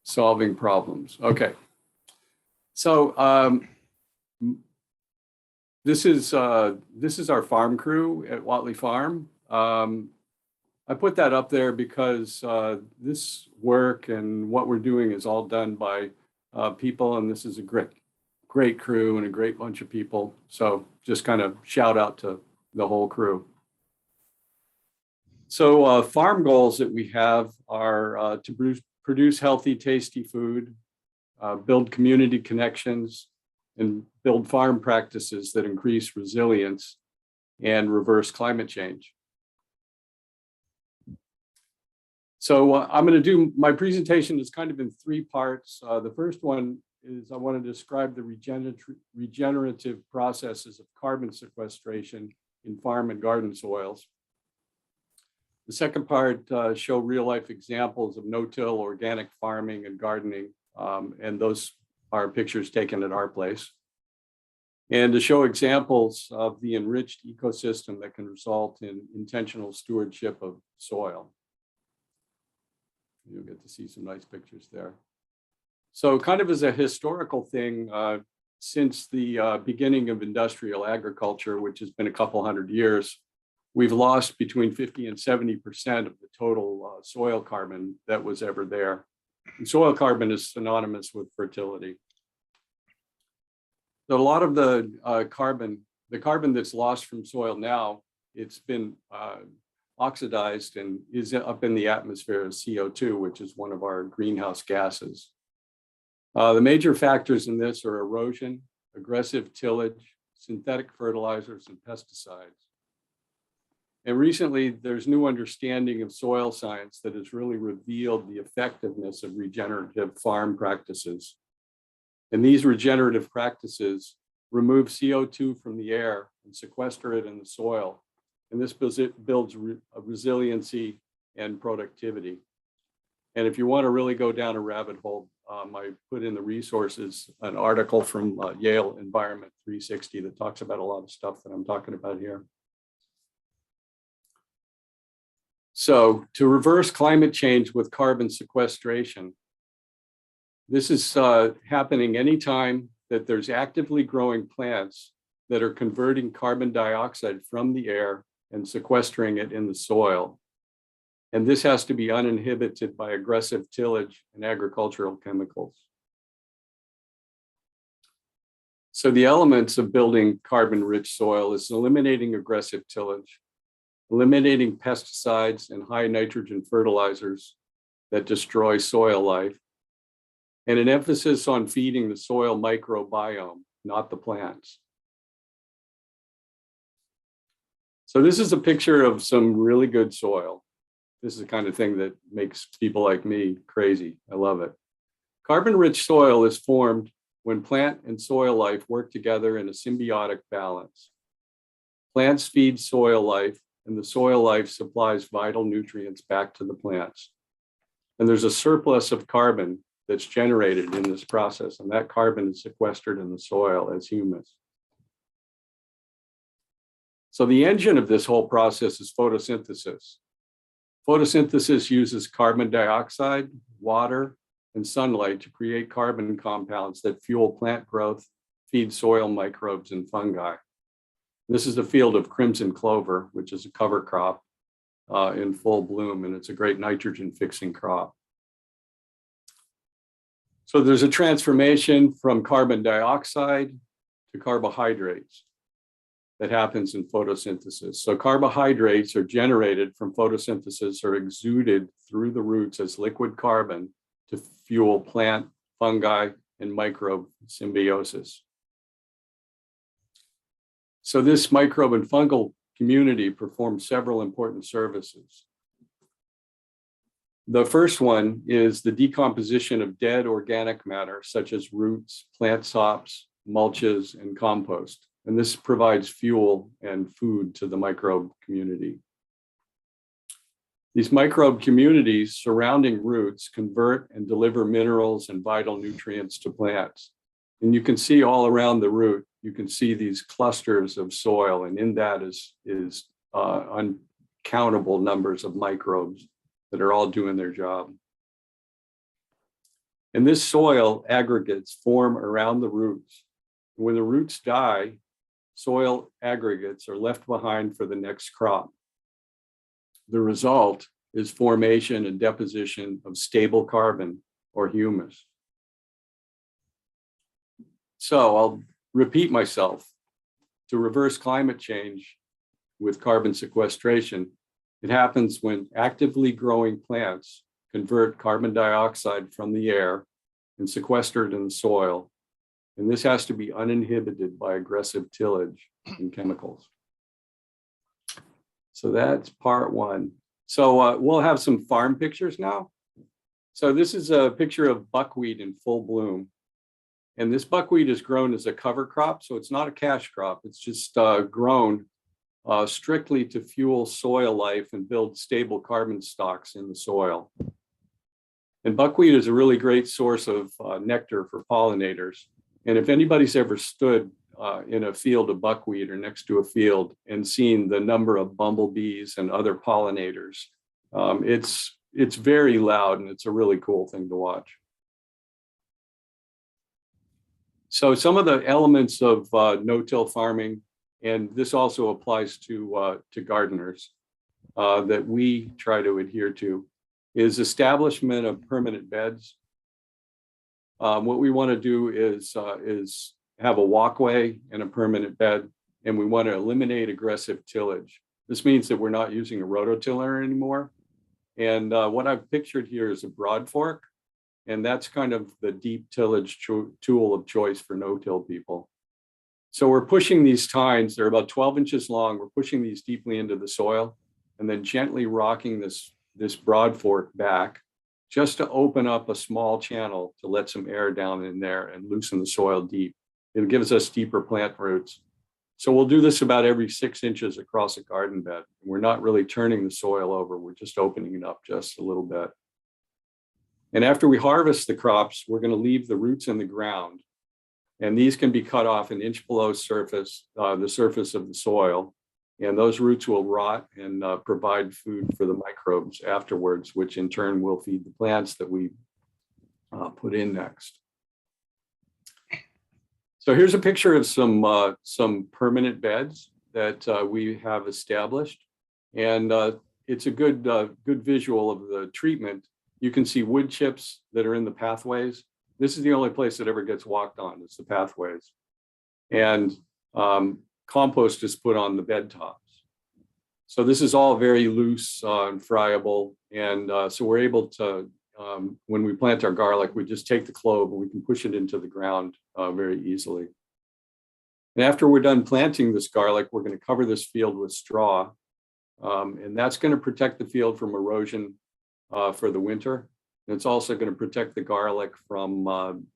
Solving problems. Okay. So this is our farm crew at Watley Farm. I put that up there because this work and what we're doing is all done by people, and this is a great crew and a great bunch of people. So just kind of shout out to the whole crew. So farm goals that we have are to produce healthy, tasty food, build community connections, and build farm practices that increase resilience and reverse climate change. So I'm going to do my presentation is kind of in 3 parts. The first one is I want to describe the regenerative processes of carbon sequestration in farm and garden soils. The second part show real life examples of no-till organic farming and gardening, and those are pictures taken at our place. And to show examples of the enriched ecosystem that can result in intentional stewardship of soil. You'll get to see some nice pictures there. So kind of as a historical thing, since the beginning of industrial agriculture, which has been a couple hundred years, we've lost between 50 and 70% of the total soil carbon that was ever there. And soil carbon is synonymous with fertility. So a lot of the carbon that's lost from soil now, it's been oxidized and is up in the atmosphere as CO2, which is one of our greenhouse gases. The major factors in this are erosion, aggressive tillage, synthetic fertilizers, and pesticides. And recently, there's new understanding of soil science that has really revealed the effectiveness of regenerative farm practices. And these regenerative practices remove CO2 from the air and sequester it in the soil. And this builds resiliency and productivity. And if you want to really go down a rabbit hole, I put in the resources an article from Yale Environment 360 that talks about a lot of stuff that I'm talking about here. So to reverse climate change with carbon sequestration, this is happening anytime that there's actively growing plants that are converting carbon dioxide from the air and sequestering it in the soil. And this has to be uninhibited by aggressive tillage and agricultural chemicals. So the elements of building carbon-rich soil is eliminating aggressive tillage, eliminating pesticides and high nitrogen fertilizers that destroy soil life, and an emphasis on feeding the soil microbiome, not the plants. So this is a picture of some really good soil. This is the kind of thing that makes people like me crazy. I love it. Carbon-rich soil is formed when plant and soil life work together in a symbiotic balance. Plants feed soil life, and the soil life supplies vital nutrients back to the plants. And there's a surplus of carbon that's generated in this process, and that carbon is sequestered in the soil as humus. So the engine of this whole process is photosynthesis. Photosynthesis uses carbon dioxide, water, and sunlight to create carbon compounds that fuel plant growth, feed soil microbes and fungi. This is the field of crimson clover, which is a cover crop in full bloom, and it's a great nitrogen fixing crop. So there's a transformation from carbon dioxide to carbohydrates that happens in photosynthesis. So carbohydrates are generated from photosynthesis or exuded through the roots as liquid carbon to fuel plant, fungi, and microbe symbiosis. So this microbe and fungal community performs several important services. The first one is the decomposition of dead organic matter, such as roots, plant sops, mulches, and compost. And this provides fuel and food to the microbe community. These microbe communities surrounding roots convert and deliver minerals and vital nutrients to plants. And you can see all around the root, you can see these clusters of soil, and in that is uncountable numbers of microbes that are all doing their job. And this soil aggregates form around the roots. When the roots die, soil aggregates are left behind for the next crop. The result is formation and deposition of stable carbon or humus. So I'll repeat myself. To reverse climate change with carbon sequestration, it happens when actively growing plants convert carbon dioxide from the air and sequester it in the soil. And this has to be uninhibited by aggressive tillage and chemicals. So that's part one. So we'll have some farm pictures now. So this is a picture of buckwheat in full bloom. And this buckwheat is grown as a cover crop. So it's not a cash crop. It's just grown strictly to fuel soil life and build stable carbon stocks in the soil. And buckwheat is a really great source of nectar for pollinators. And if anybody's ever stood in a field of buckwheat or next to a field and seen the number of bumblebees and other pollinators, it's very loud and it's a really cool thing to watch. So some of the elements of no-till farming and this also applies to gardeners that we try to adhere to, is establishment of permanent beds. What we want to do is have a walkway and a permanent bed, and we want to eliminate aggressive tillage. This means that we're not using a rototiller anymore. And what I've pictured here is a broad fork, and that's kind of the deep tillage tool of choice for no-till people. So we're pushing these tines, they're about 12 inches long. We're pushing these deeply into the soil and then gently rocking this broad fork back just to open up a small channel to let some air down in there and loosen the soil deep. It gives us deeper plant roots. So we'll do this about every 6 inches across a garden bed. We're not really turning the soil over. We're just opening it up just a little bit. And after we harvest the crops, we're going to leave the roots in the ground. And these can be cut off an inch below the surface of the soil. And those roots will rot and provide food for the microbes afterwards, which in turn will feed the plants that we put in next. So here's a picture of some permanent beds that we have established. And it's a good visual of the treatment. You can see wood chips that are in the pathways. This is the only place that ever gets walked on, it's the pathways. And compost is put on the bed tops. So this is all very loose and friable. And so we're able to, when we plant our garlic, we just take the clove and we can push it into the ground very easily. And after we're done planting this garlic, we're going to cover this field with straw. And that's going to protect the field from erosion for the winter. And it's also going to protect the garlic from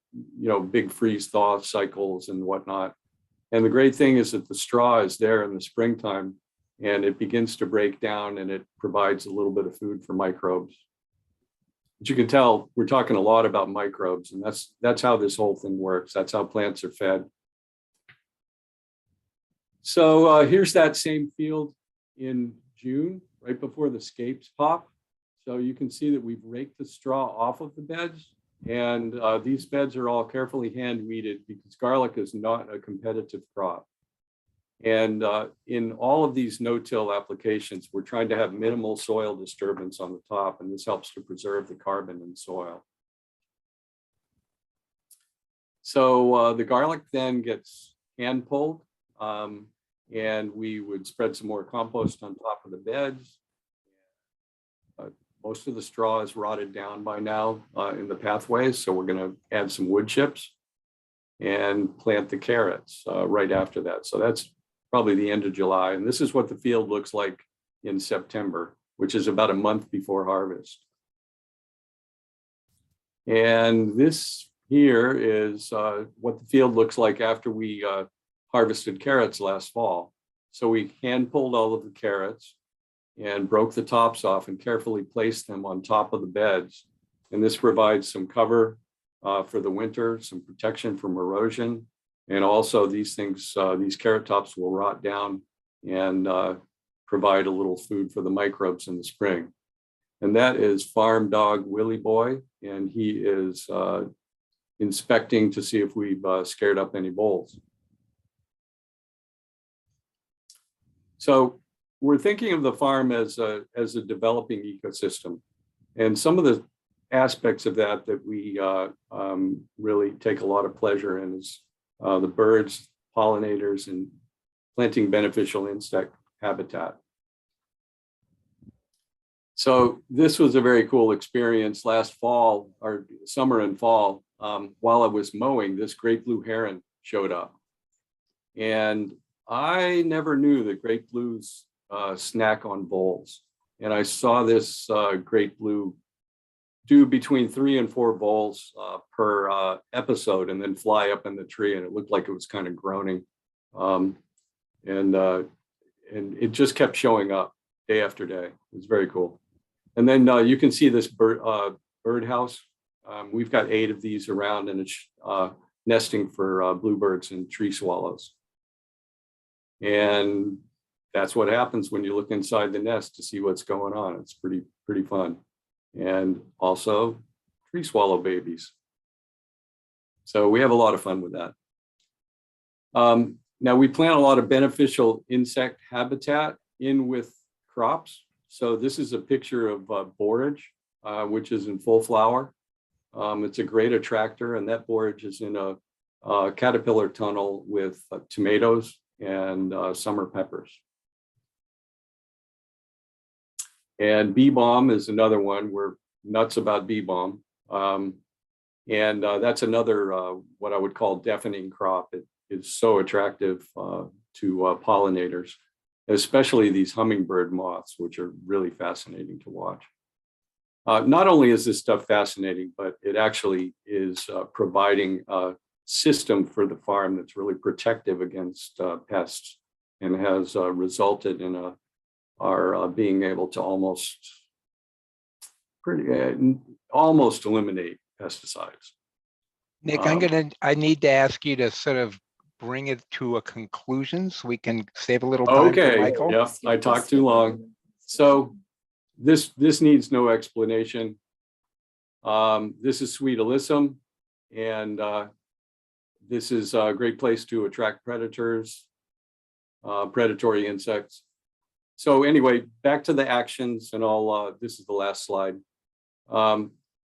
big freeze thaw cycles and whatnot. And the great thing is that the straw is there in the springtime and it begins to break down and it provides a little bit of food for microbes. But you can tell we're talking a lot about microbes, and that's how this whole thing works. That's how plants are fed. So here's that same field in June, right before the scapes pop. So you can see that we've raked the straw off of the beds, and these beds are all carefully hand weeded because garlic is not a competitive crop. And in all of these no-till applications, we're trying to have minimal soil disturbance on the top, and this helps to preserve the carbon in soil. So the garlic then gets hand pulled, and we would spread some more compost on top of the beds. Most of the straw is rotted down by now in the pathways, so we're going to add some wood chips and plant the carrots right after that. So that's probably the end of July. And this is what the field looks like in September, which is about a month before harvest. And this here is what the field looks like after we harvested carrots last fall. So we hand pulled all of the carrots and broke the tops off and carefully placed them on top of the beds. And this provides some cover for the winter, some protection from erosion. And also these things, these carrot tops will rot down and provide a little food for the microbes in the spring. And that is farm dog Willie Boy. And he is inspecting to see if we've scared up any voles. So we're thinking of the farm as a developing ecosystem. And some of the aspects of that we really take a lot of pleasure in is the birds, pollinators, and planting beneficial insect habitat. So this was a very cool experience last fall, or summer and fall. While I was mowing, this great blue heron showed up. And I never knew that great blues snack on voles. And I saw this great blue do between 3 and 4 voles per episode and then fly up in the tree. And it looked like it was kind of groaning. And it just kept showing up day after day. It was very cool. And then you can see this birdhouse. We've got 8 of these around, and it's nesting for bluebirds and tree swallows. And that's what happens when you look inside the nest to see what's going on. It's pretty fun. And also tree swallow babies. So we have a lot of fun with that. Now we plant a lot of beneficial insect habitat in with crops. So this is a picture of borage, which is in full flower. It's a great attractor, and that borage is in a caterpillar tunnel with tomatoes and summer peppers. And bee balm is another one. We're nuts about bee balm. And that's another, what I would call deafening crop. It is so attractive to pollinators, especially these hummingbird moths, which are really fascinating to watch. Not only is this stuff fascinating, but it actually is providing a system for the farm that's really protective against pests, and has resulted in our being able to almost eliminate pesticides. Nick, I need to ask you to sort of bring it to a conclusion so we can save a little time for Okay, Michael. yep, I talked too long. So this needs no explanation. This is sweet alyssum, and this is a great place to attract predators, predatory insects. So anyway, back to the actions, and this is the last slide.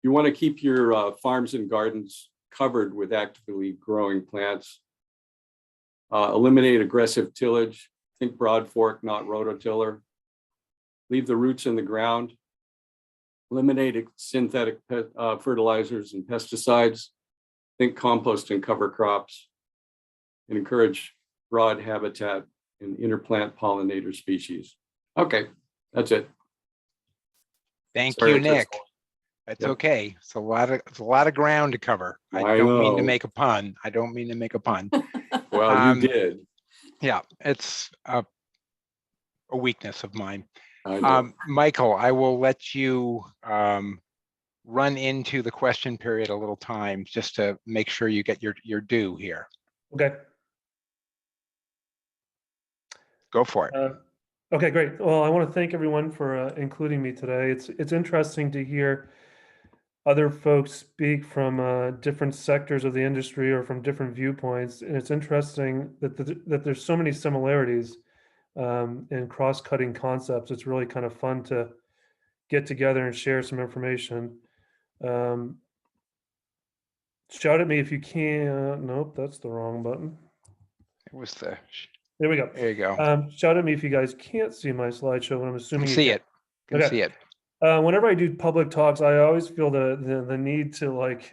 You want to keep your farms and gardens covered with actively growing plants. Eliminate aggressive tillage. Think broad fork, not rototiller. Leave the roots in the ground. Eliminate synthetic fertilizers and pesticides. Think compost and cover crops. And encourage broad habitat and interplant pollinator species. Okay, that's it. Thank Sorry, you, I took Nick. so long. That's Yep. okay. It's a lot of ground to cover. I I don't mean to know. make a pun. I don't mean to make a pun. Well, you did. Yeah, it's a weakness of mine. I know. Michael, I will let you run into the question period a little time just to make sure you get your due here. Okay. Go for it. Okay, great. Well, I want to thank everyone for including me today. It's interesting to hear other folks speak from different sectors of the industry or from different viewpoints, and it's interesting that there's so many similarities and cross-cutting concepts. It's really kind of fun to get together and share some information. Shout at me if you can. Nope, that's the wrong button. It was the. There we go. There you go. Shout at me if you guys can't see my slideshow, but I'm assuming Can you see can. it. Can Okay. see it. Whenever I do public talks, I always feel the need to like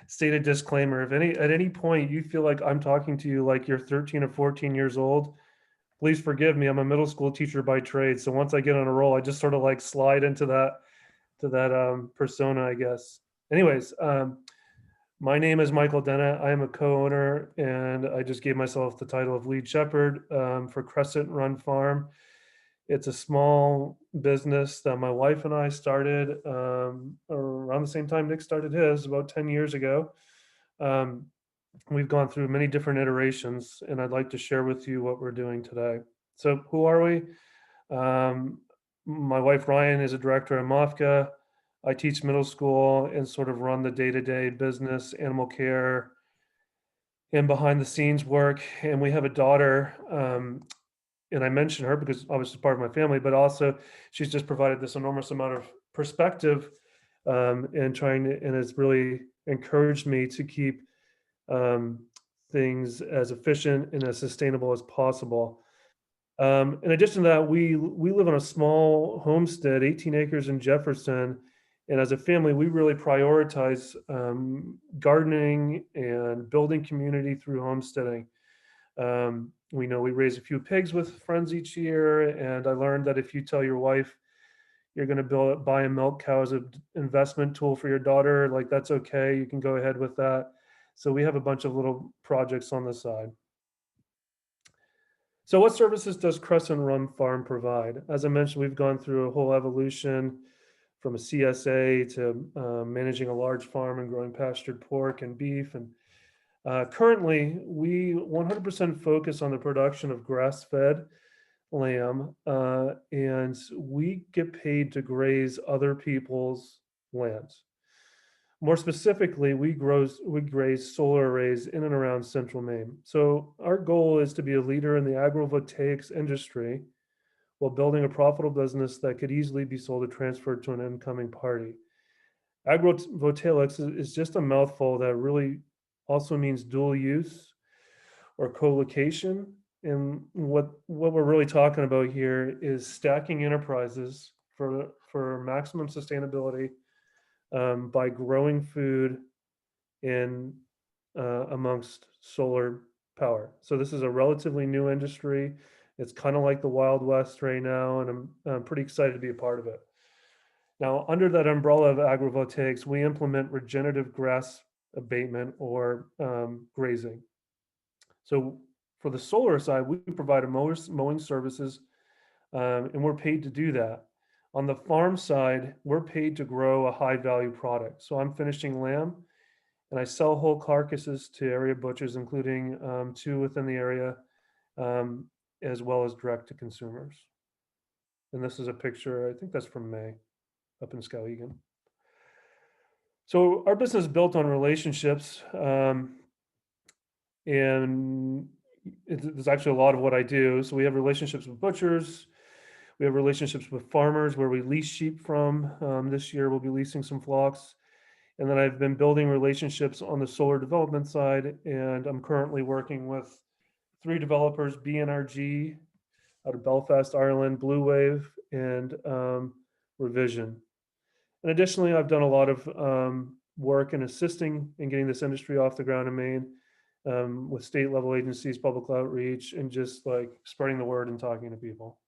state a disclaimer. If at any point you feel like I'm talking to you like you're 13 or 14 years old, please forgive me. I'm a middle school teacher by trade. So once I get on a roll, I just sort of like slide into that persona, I guess. Anyways, my name is Michael Dennett. I am a co-owner, and I just gave myself the title of lead shepherd for Crescent Run Farm. It's a small business that my wife and I started around the same time Nick started his, about 10 years ago. We've gone through many different iterations, and I'd like to share with you what we're doing today. So who are we? My wife, Ryan, is a director at MOFCA. I teach middle school and sort of run the day-to-day business, animal care, and behind the scenes work. And we have a daughter, and I mention her because obviously part of my family, but also she's just provided this enormous amount of perspective and has really encouraged me to keep things as efficient and as sustainable as possible. In addition to that, we live on a small homestead, 18 acres in Jefferson. And as a family, we really prioritize gardening and building community through homesteading. We know we raise a few pigs with friends each year. And I learned that if you tell your wife you're going to buy a milk cow as an investment tool for your daughter, like that's okay. You can go ahead with that. So we have a bunch of little projects on the side. So what services does Crescent Run Farm provide? As I mentioned, we've gone through a whole evolution from a CSA to managing a large farm and growing pastured pork and beef. And currently, we 100% focus on the production of grass-fed lamb, and we get paid to graze other people's lands. More specifically, we graze solar arrays in and around central Maine. So our goal is to be a leader in the agrivoltaics industry while building a profitable business that could easily be sold or transferred to an incoming party. Agrivoltaics is just a mouthful that really also means dual use or co-location. And what we're really talking about here is stacking enterprises for maximum sustainability by growing food in amongst solar power. So this is a relatively new industry. It's kind of like the Wild West right now, and I'm pretty excited to be a part of it. Now, under that umbrella of agrivoltaics, we implement regenerative grass abatement or grazing. So for the solar side, we provide mowing services, and we're paid to do that. On the farm side, we're paid to grow a high value product. So I'm finishing lamb, and I sell whole carcasses to area butchers, including 2 within the area, as well as direct to consumers. And this is a picture, I think that's from May, up in Skowhegan. So our business is built on relationships, and there's actually a lot of what I do. So we have relationships with butchers, we have relationships with farmers where we lease sheep from. This year we'll be leasing some flocks. And then I've been building relationships on the solar development side, and I'm currently working with 3 developers, BNRG out of Belfast, Ireland, Blue Wave, and Revision. And additionally, I've done a lot of work in assisting in getting this industry off the ground in Maine with state level agencies, public outreach, and just like spreading the word and talking to people.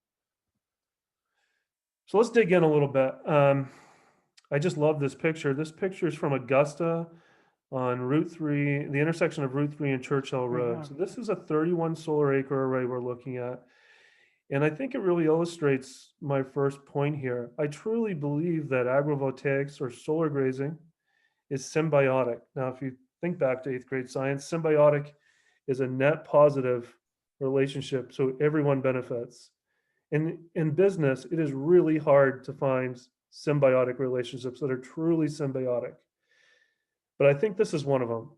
So let's dig in a little bit. I just love this picture. This picture is from Augusta on Route 3, the intersection of Route 3 and Churchill Road. So this is a 31 solar acre array we're looking at. And I think it really illustrates my first point here. I truly believe that agrivoltaics or solar grazing is symbiotic. Now, if you think back to 8th grade science, symbiotic is a net positive relationship, so everyone benefits. In business, it is really hard to find symbiotic relationships that are truly symbiotic. But I think this is one of them.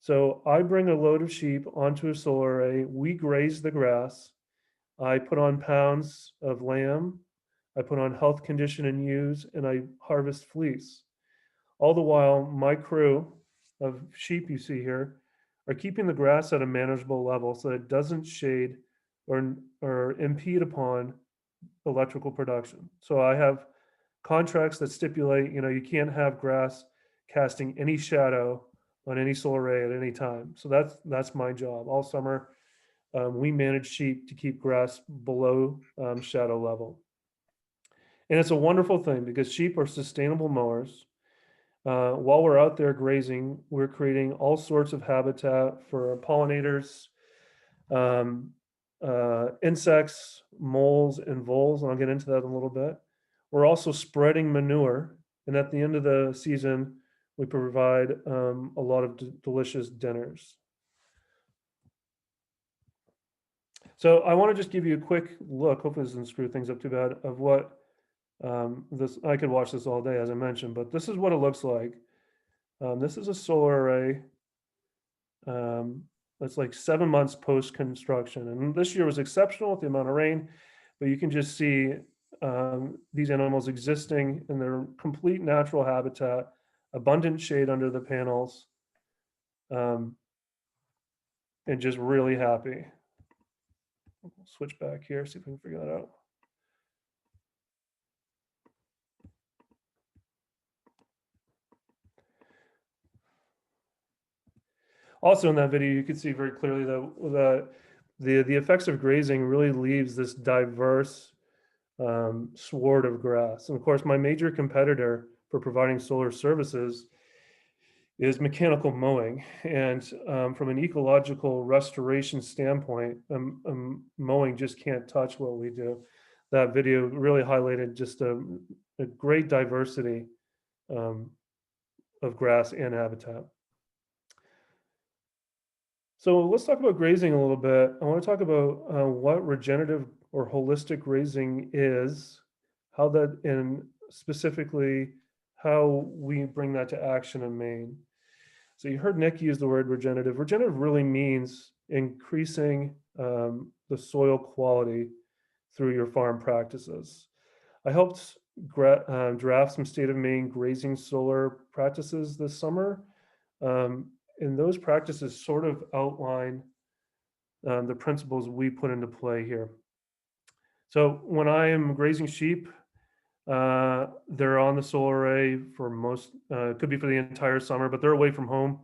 So I bring a load of sheep onto a solar array, we graze the grass, I put on pounds of lamb, I put on health condition and ewes, and I harvest fleece. All the while, my crew of sheep you see here are keeping the grass at a manageable level so that it doesn't shade or impede upon electrical production. So I have contracts that stipulate, you can't have grass casting any shadow on any solar array at any time. So that's my job. All summer, we manage sheep to keep grass below shadow level. And it's a wonderful thing because sheep are sustainable mowers. While we're out there grazing, we're creating all sorts of habitat for pollinators, insects, moles, and voles, and I'll get into that in a little bit. We're also spreading manure, and at the end of the season, we provide a lot of delicious dinners. So I want to just give you a quick look, hopefully this doesn't screw things up too bad, of what I could watch this all day, as I mentioned, but this is what it looks like. This is a solar array. It's like 7 months post-construction. And this year was exceptional with the amount of rain, but you can just see these animals existing in their complete natural habitat, abundant shade under the panels, and just really happy. Switch back here, see if we can figure that out. Also in that video, you could see very clearly that the effects of grazing really leaves this diverse sward of grass. And of course, my major competitor for providing solar services is mechanical mowing. And from an ecological restoration standpoint, mowing just can't touch what we do. That video really highlighted just a great diversity of grass and habitat. So let's talk about grazing a little bit. I want to talk about what regenerative or holistic grazing is, how that, and specifically how we bring that to action in Maine. So you heard Nick use the word regenerative. Regenerative really means increasing the soil quality through your farm practices. I helped draft some state of Maine grazing solar practices this summer. And those practices sort of outline the principles we put into play here. So when I am grazing sheep, they're on the solar array for most, it could be for the entire summer, but they're away from home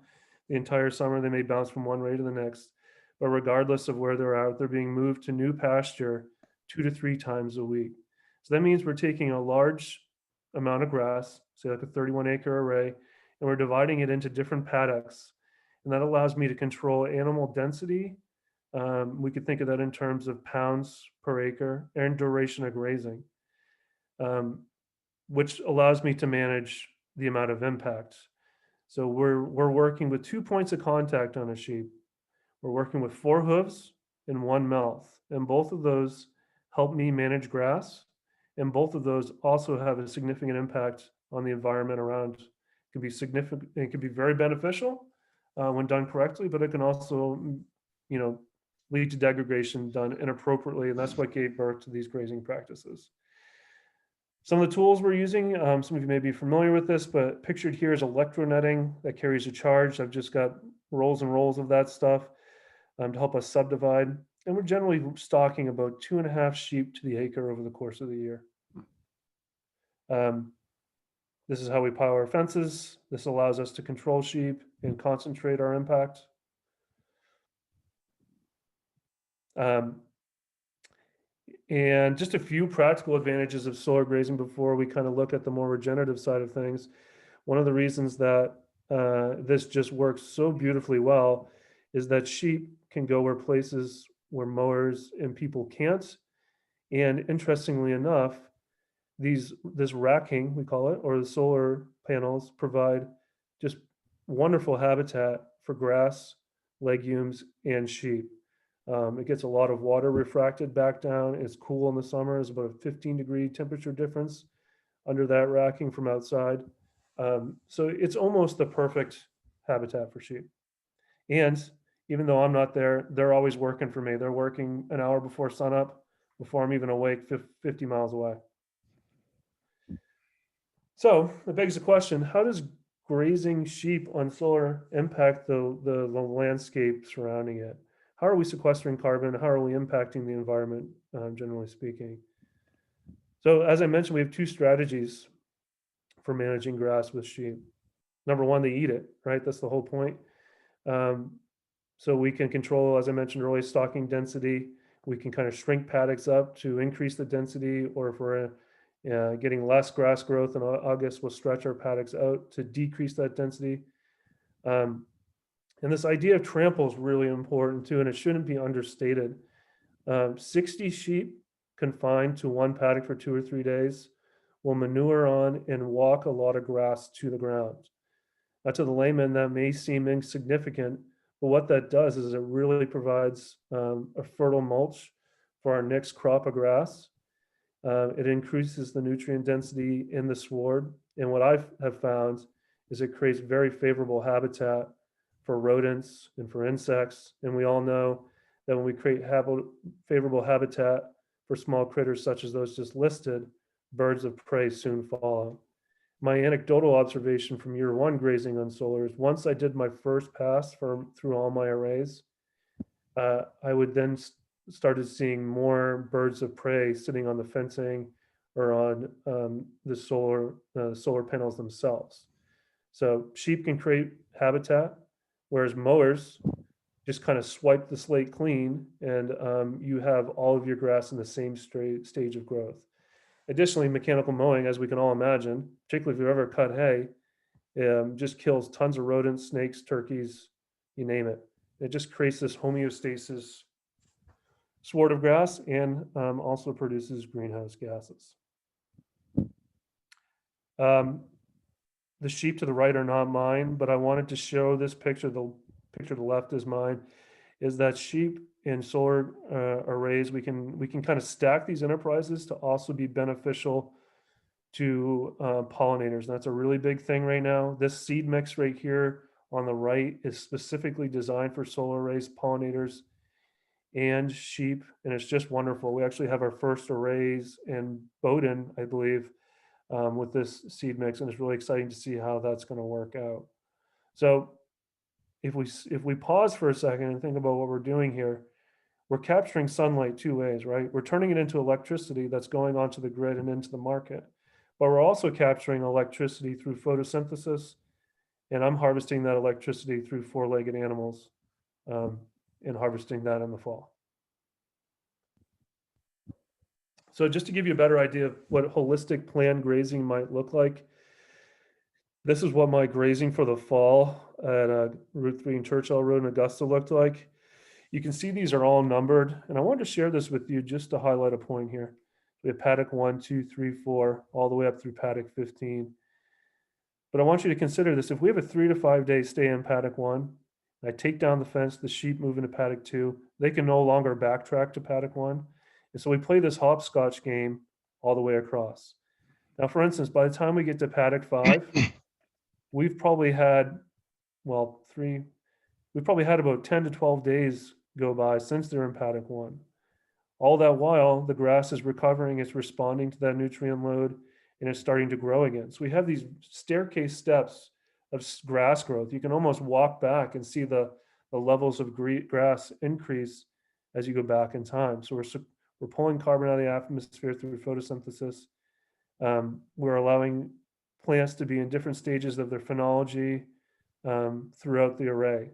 the entire summer. They may bounce from one array to the next, but regardless of where they're out, they're being moved to new pasture 2 to 3 times a week. So that means we're taking a large amount of grass, say like a 31-acre array, and we're dividing it into different paddocks. And that allows me to control animal density. We could think of that in terms of pounds per acre and duration of grazing, which allows me to manage the amount of impact. So we're working with 2 points of contact on a sheep. We're working with 4 hooves and 1 mouth, and both of those help me manage grass, and both of those also have a significant impact on the environment around. It can be significant, it can be very beneficial when done correctly, but it can also, lead to degradation done inappropriately, and that's what gave birth to these grazing practices. Some of the tools we're using, some of you may be familiar with this, but pictured here is electronetting that carries a charge. I've just got rolls and rolls of that stuff to help us subdivide. And we're generally stocking about 2.5 sheep to the acre over the course of the year. This is how we pile our fences. This allows us to control sheep and concentrate our impact. And just a few practical advantages of solar grazing before we kind of look at the more regenerative side of things. One of the reasons that this just works so beautifully well is that sheep can go where places where mowers and people can't. And interestingly enough, this racking, we call it, or the solar panels provide just wonderful habitat for grass, legumes, and sheep. It gets a lot of water refracted back down. It's cool in the summer. There's about a 15-degree temperature difference under that racking from outside. So it's almost the perfect habitat for sheep. And even though I'm not there, they're always working for me. They're working an hour before sunup, before I'm even awake, 50 miles away. So it begs the question, how does grazing sheep on solar impact the landscape surrounding it? How are we sequestering carbon? How are we impacting the environment, generally speaking? So as I mentioned, we have 2 strategies for managing grass with sheep. Number one, they eat it, right? That's the whole point. So we can control, as I mentioned earlier, stocking density. We can kind of shrink paddocks up to increase the density, or if we're getting less grass growth in August, we'll stretch our paddocks out to decrease that density. And this idea of trample is really important too, and it shouldn't be understated. 60 sheep confined to one paddock for 2 or 3 days will manure on and walk a lot of grass to the ground. Now, to the layman, that may seem insignificant, but what that does is it really provides a fertile mulch for our next crop of grass. It increases the nutrient density in the sward. And what I have found is it creates very favorable habitat for rodents and for insects. And we all know that when we create favorable habitat for small critters such as those just listed, birds of prey soon follow. My anecdotal observation from year 1 grazing on solar is once I did my first pass through all my arrays, I would then started seeing more birds of prey sitting on the fencing or on the solar panels themselves. So sheep can create habitat, whereas mowers just kind of swipe the slate clean, and you have all of your grass in the same stage of growth. Additionally, mechanical mowing, as we can all imagine, particularly if you've ever cut hay, just kills tons of rodents, snakes, turkeys, you name it. It just creates this homeostasis sward of grass and also produces greenhouse gases. The sheep to the right are not mine, but I wanted to show this picture. The picture to the left is mine. Is that sheep in solar arrays? We can kind of stack these enterprises to also be beneficial to pollinators. And that's a really big thing right now. This seed mix right here on the right is specifically designed for solar arrays, pollinators, and sheep. And it's just wonderful. We actually have our first arrays in Bowdoin, I believe, with this seed mix. And it's really exciting to see how that's going to work out. So if we pause for a second and think about what we're doing here, we're capturing sunlight two ways, right? We're turning it into electricity that's going onto the grid and into the market. But we're also capturing electricity through photosynthesis. And I'm harvesting that electricity through four-legged animals and harvesting that in the fall. So just to give you a better idea of what holistic planned grazing might look like, this is what my grazing for the fall at Route 3 and Churchill Road in Augusta looked like. You can see these are all numbered, and I wanted to share this with you just to highlight a point here. We have paddock 1, 2, 3, 4, all the way up through paddock 15. But I want you to consider this. If we have a 3 to 5 day stay in paddock 1, I take down the fence, the sheep move into paddock 2, they can no longer backtrack to paddock 1. And so we play this hopscotch game all the way across. Now, for instance, by the time we get to paddock 5, we've probably had, we've probably had about 10 to 12 days go by since they're in paddock 1. All that while, the grass is recovering, it's responding to that nutrient load, and it's starting to grow again. So we have these staircase steps of grass growth. You can almost walk back and see the levels of grass increase as you go back in time. So we're pulling carbon out of the atmosphere through photosynthesis. We're allowing plants to be in different stages of their phenology throughout the array.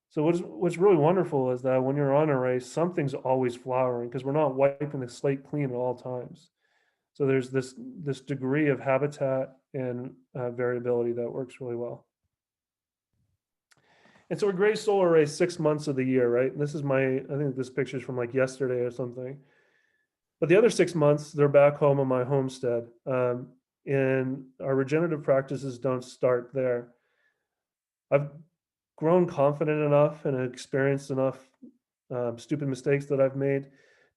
So what's really wonderful is that when you're on array, something's always flowering because we're not wiping the slate clean at all times. So there's this degree of habitat and variability that works really well. And so we graze solar arrays 6 months of the year, right? And this is I think this picture's from like yesterday or something. But the other 6 months, they're back home on my homestead. And our regenerative practices don't start there. I've grown confident enough and experienced enough stupid mistakes that I've made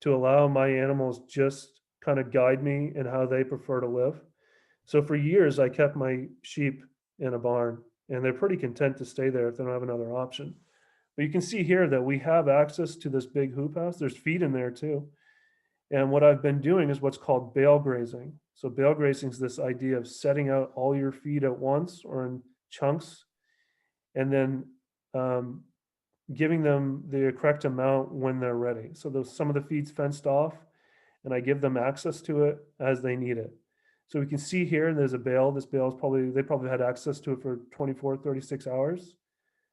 to allow my animals just kind of guide me in how they prefer to live. So for years, I kept my sheep in a barn, and they're pretty content to stay there if they don't have another option. But you can see here that we have access to this big hoop house. There's feed in there too. And what I've been doing is what's called bale grazing. So bale grazing is this idea of setting out all your feed at once or in chunks, and then giving them the correct amount when they're ready. So some of the feed's fenced off, and I give them access to it as they need it. So we can see here, there's a bale. This bale is they probably had access to it for 24, 36 hours.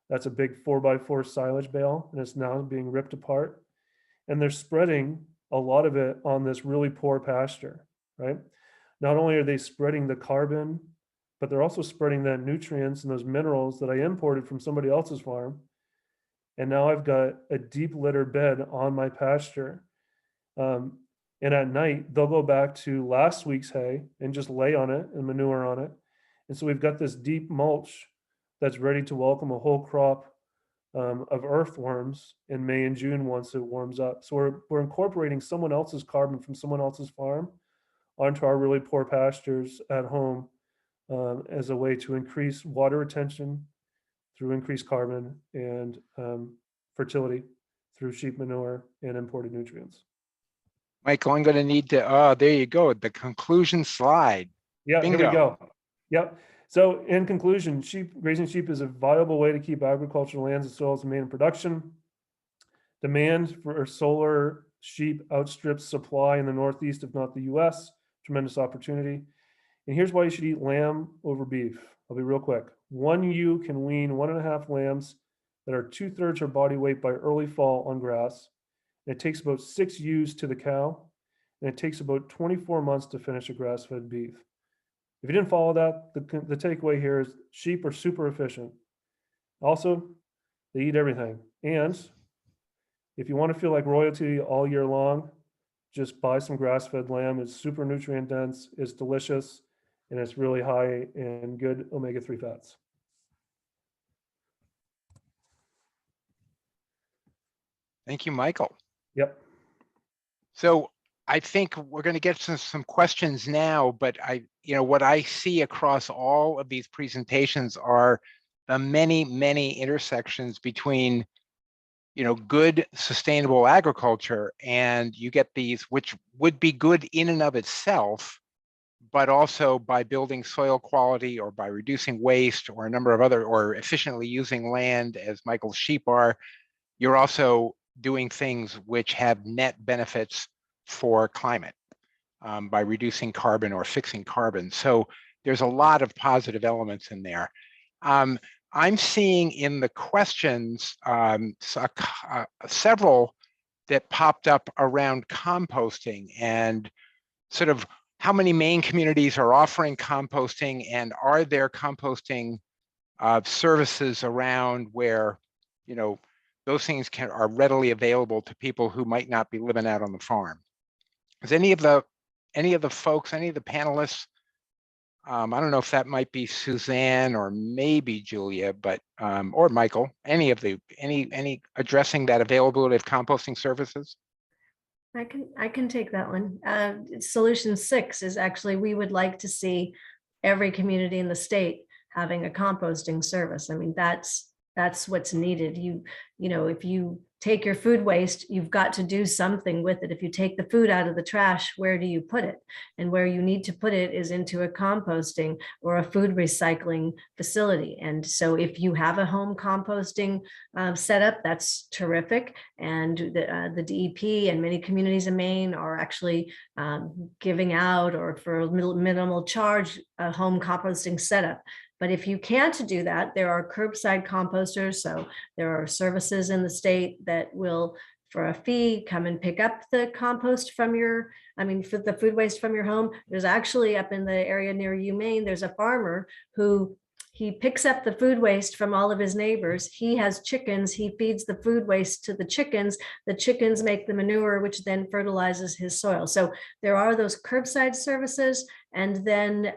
That's a big 4x4 silage bale, and it's now being ripped apart. And they're spreading a lot of it on this really poor pasture, right? Not only are they spreading the carbon, but they're also spreading that nutrients and those minerals that I imported from somebody else's farm. And now I've got a deep litter bed on my pasture. And at night, they'll go back to last week's hay and just lay on it and manure on it. And so we've got this deep mulch that's ready to welcome a whole crop of earthworms in May and June once it warms up. So we're incorporating someone else's carbon from someone else's farm onto our really poor pastures at home as a way to increase water retention through increased carbon and fertility through sheep manure and imported nutrients. Michael, I'm going to need to, there you go, the conclusion slide. Yeah, Bingo. Here we go. Yep. So in conclusion, grazing sheep is a viable way to keep agricultural lands and soils in Maine in production. Demand for solar sheep outstrips supply in the Northeast, if not the US. Tremendous opportunity. And here's why you should eat lamb over beef. I'll be real quick. One ewe can wean 1.5 lambs that are 2/3 her body weight by early fall on grass. And it takes about 6 ewes to the cow, and it takes about 24 months to finish a grass-fed beef. If you didn't follow that, the takeaway here is sheep are super efficient. Also, they eat everything. And if you want to feel like royalty all year long, just buy some grass-fed lamb. It's super nutrient dense, it's delicious, and it's really high in good omega-3 fats. Thank you, Michael. Yep. So I think we're going to get to some questions now, but what I see across all of these presentations are the many, many intersections between, good sustainable agriculture, and you get these, which would be good in and of itself, but also by building soil quality or by reducing waste or a number of other, or efficiently using land as Michael's sheep are, you're also doing things which have net benefits for climate by reducing carbon or fixing carbon. So there's a lot of positive elements in there. I'm seeing in the questions several that popped up around composting and sort of how many Maine communities are offering composting, and are there composting services around where, those things are readily available to people who might not be living out on the farm. Is any of the folks, any of the panelists, I don't know if that might be Suzanne or maybe Julia, but or Michael, any addressing that availability of composting services? I can take that one. Solution 6 is actually, we would like to see every community in the state having a composting service. I mean, that's what's needed. If you take your food waste, you've got to do something with it. If you take the food out of the trash, where do you put it? And where you need to put it is into a composting or a food recycling facility. And so if you have a home composting setup, that's terrific. And the DEP and many communities in Maine are actually giving out, or for a minimal charge, a home composting setup. But if you can't do that, there are curbside composters. So there are services in the state that will, for a fee, come and pick up the compost from for the food waste from your home. There's actually, up in the area near you, Maine, there's a farmer who he picks up the food waste from all of his neighbors. He has chickens. He feeds the food waste to the chickens. The chickens make the manure, which then fertilizes his soil. So there are those curbside services. And then,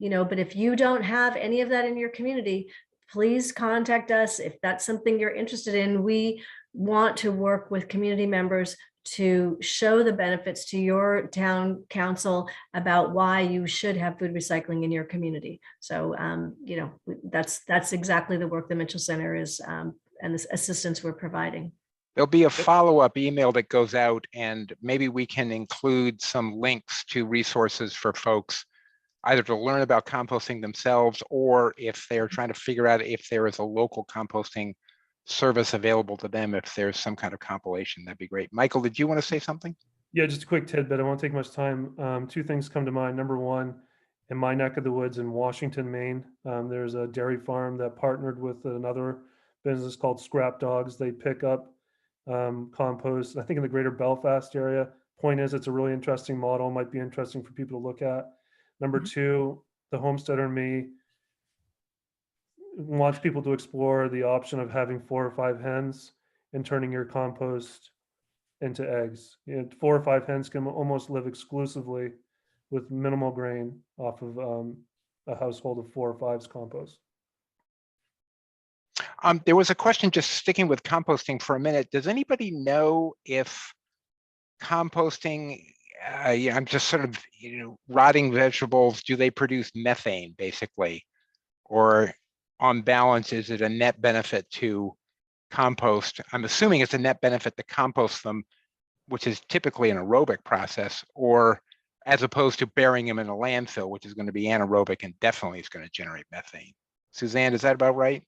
but if you don't have any of that in your community, please contact us if that's something you're interested in. We want to work with community members to show the benefits to your town council about why you should have food recycling in your community. So, that's exactly the work the Mitchell Center is and the assistance we're providing. There'll be a follow-up email that goes out, and maybe we can include some links to resources for folks, either to learn about composting themselves, or if they're trying to figure out if there is a local composting service available to them, if there's some kind of compilation. That'd be great. Michael, did you want to say something? Yeah, just a quick tidbit. I won't take much time. Two things come to mind. Number one, in my neck of the woods in Washington, Maine, there's a dairy farm that partnered with another business called Scrap Dogs. They pick up compost, I think, in the greater Belfast area. Point is, it's a really interesting model, might be interesting for people to look at. Number two, the homesteader in me wants people to explore the option of having 4 or 5 hens and turning your compost into eggs. 4 or 5 hens can almost live exclusively with minimal grain off of a household of 4 or 5's compost. There was a question, just sticking with composting for a minute. Does anybody know if composting, I'm just sort of, rotting vegetables, do they produce methane basically? Or on balance, is it a net benefit to compost? I'm assuming it's a net benefit to compost them, which is typically an aerobic process, or as opposed to burying them in a landfill, which is going to be anaerobic and definitely is going to generate methane. Suzanne, is that about right?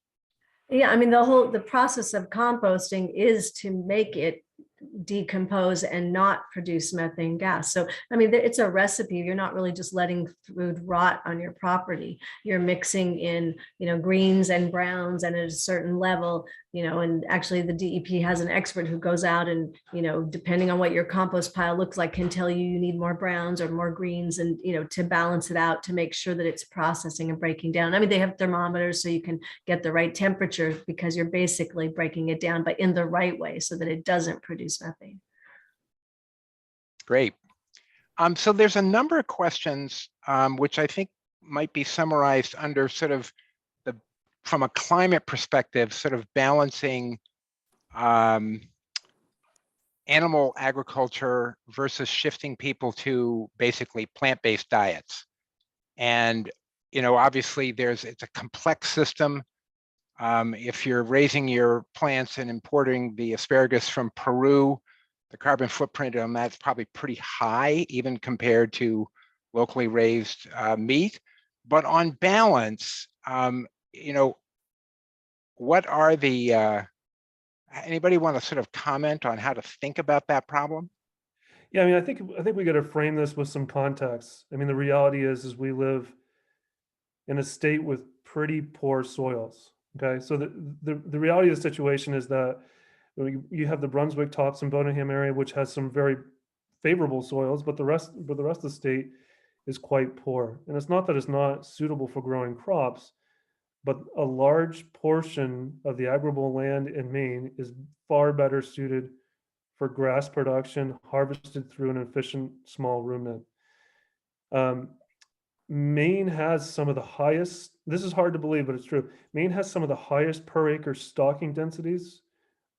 Yeah, the process of composting is to make it decompose and not produce methane gas. So, it's a recipe. You're not really just letting food rot on your property. You're mixing in, greens and browns, and at a certain level, and actually the DEP has an expert who goes out and, depending on what your compost pile looks like, can tell you need more browns or more greens, and, to balance it out to make sure that it's processing and breaking down. They have thermometers so you can get the right temperature, because you're basically breaking it down, but in the right way so that it doesn't produce methane. Great. So there's a number of questions which I think might be summarized under sort of from a climate perspective, sort of balancing animal agriculture versus shifting people to basically plant-based diets. And, you know, obviously it's a complex system. If you're raising your plants and importing the asparagus from Peru, the carbon footprint on that's probably pretty high, even compared to locally raised meat. But on balance, you know, what are the, anybody want to sort of comment on how to think about that problem? Yeah, I mean, I think we got to frame this with some context. I mean, the reality is we live in a state with pretty poor soils. Okay, so the reality of the situation is that you have the Brunswick-Topsham Bonaham area, which has some very favorable soils, but the rest of the state is quite poor. And it's not that it's not suitable for growing crops, but a large portion of the arable land in Maine is far better suited for grass production harvested through an efficient small ruminant. Maine has some of the highest, this is hard to believe, but it's true. Maine has some of the highest per acre stocking densities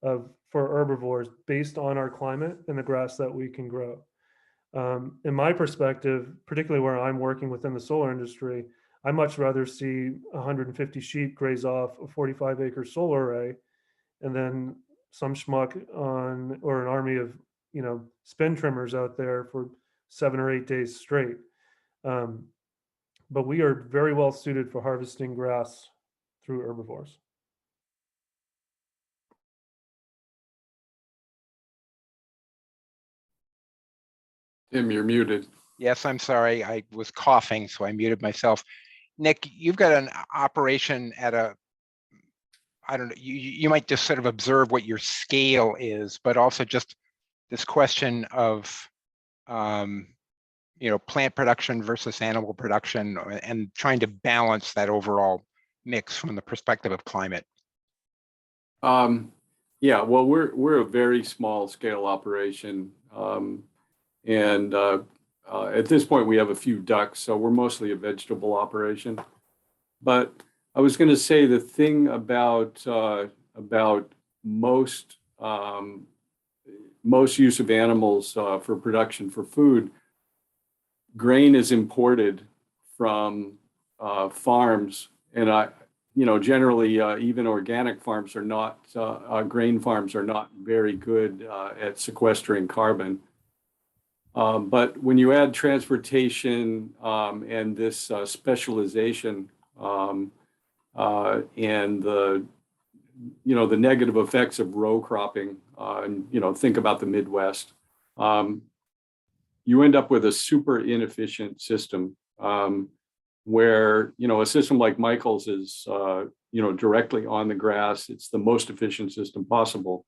for herbivores based on our climate and the grass that we can grow. In my perspective, particularly where I'm working within the solar industry, I much rather see 150 sheep graze off a 45-acre solar array and then some schmuck or an army of, you know, spin trimmers out there for 7 or 8 days straight. But we are very well suited for harvesting grass through herbivores. Tim, you're muted. Yes, I'm sorry. I was coughing, so I muted myself. Nick, you've got an operation at I don't know, you might just sort of observe what your scale is, but also just this question of, you know, plant production versus animal production and trying to balance that overall mix from the perspective of climate. Yeah, well, we're a very small scale operation. And at this point we have a few ducks, so we're mostly a vegetable operation. But I was going to say the thing about most use of animals for production for food, grain is imported from farms, and you know, generally even organic farms are not, grain farms are not very good at sequestering carbon. But when you add transportation and this specialization and the, you know, the negative effects of row cropping, and, you know, think about the Midwest, you end up with a super inefficient system where, you know, a system like Michael's is, you know, directly on the grass. It's the most efficient system possible.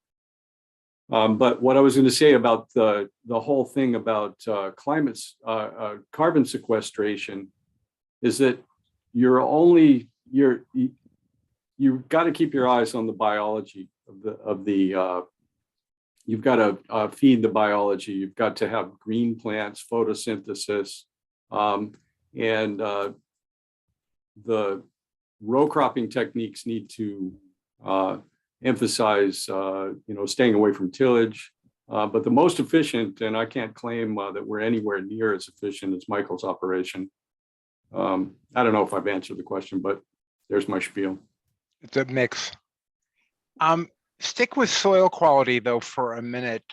But what I was going to say about the whole thing about carbon sequestration is that you've got to keep your eyes on the biology of the you've got to feed the biology. You've got to have green plants, photosynthesis, and the row cropping techniques need to emphasize, you know, staying away from tillage. But the most efficient, and I can't claim that we're anywhere near as efficient as Michael's operation. I don't know if I've answered the question, but there's my spiel. It's a mix. Stick with soil quality though for a minute,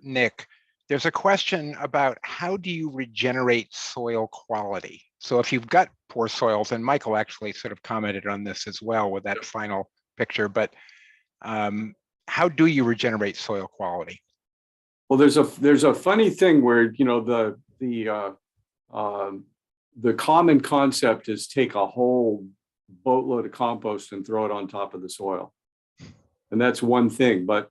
Nick. There's a question about how do you regenerate soil quality? So if you've got poor soils, and Michael actually sort of commented on this as well with that final picture, but how do you regenerate soil quality? Well, there's a funny thing where, you know, the common concept is take a whole boatload of compost and throw it on top of the soil, and that's one thing. But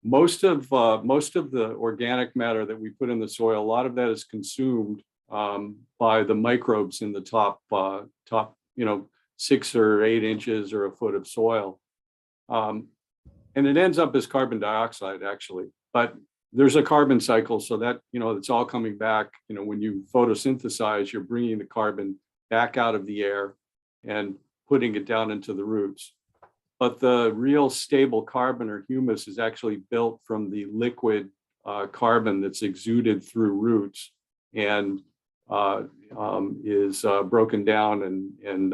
most of the organic matter that we put in the soil, a lot of that is consumed by the microbes in the top, you know, 6 or 8 inches or a foot of soil. And it ends up as carbon dioxide, actually. But there's a carbon cycle, so that, you know, it's all coming back. You know, when you photosynthesize, you're bringing the carbon back out of the air and putting it down into the roots. but the real stable carbon or humus is actually built from the liquid carbon that's exuded through roots and is broken down and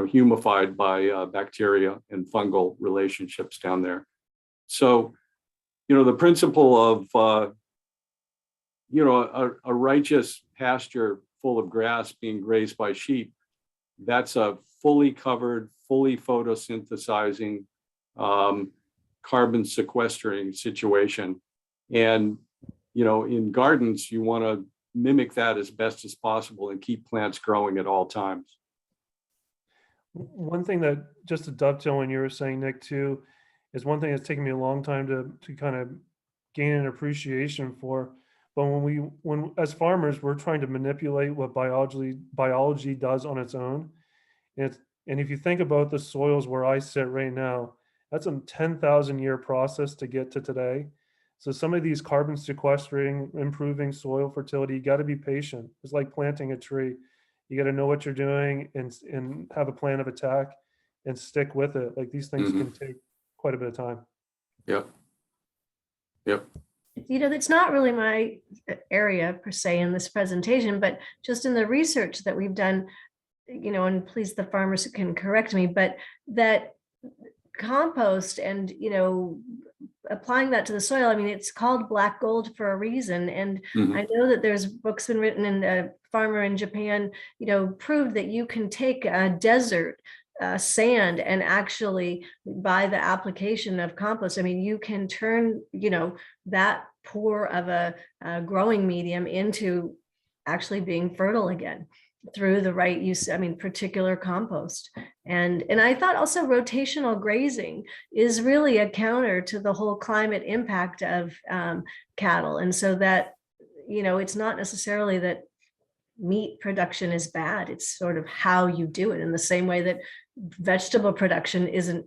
humified by bacteria and fungal relationships down there. So, the principle of a righteous pasture full of grass being grazed by sheep, that's a fully covered, fully photosynthesizing, carbon sequestering situation. And, in gardens, you want to mimic that as best as possible and keep plants growing at all times. One thing that, just to dovetail when you were saying, Nick, too, is one thing that's taken me a long time to kind of gain an appreciation for. But when as farmers, we're trying to manipulate what biology does on its own. And if you think about the soils where I sit right now, that's a 10,000 year process to get to today. So some of these carbon sequestering, improving soil fertility, you got to be patient. It's like planting a tree. You got to know what you're doing and have a plan of attack and stick with it. Like these things can take quite a bit of time. Yep. Yep. It's not really my area per se in this presentation, but just in the research that we've done, and please, the farmers can correct me, but that compost and, applying that to the soil, I mean, it's called black gold for a reason. And I know that there's books been written, and a farmer in Japan, proved that you can take a desert sand and actually, by the application of compost, I mean, you can turn, that poor of a growing medium into actually being fertile again through the right use, I mean, particular compost. And I thought also rotational grazing is really a counter to the whole climate impact of cattle. And so that, it's not necessarily that meat production is bad. It's sort of how you do it, in the same way that vegetable production isn't,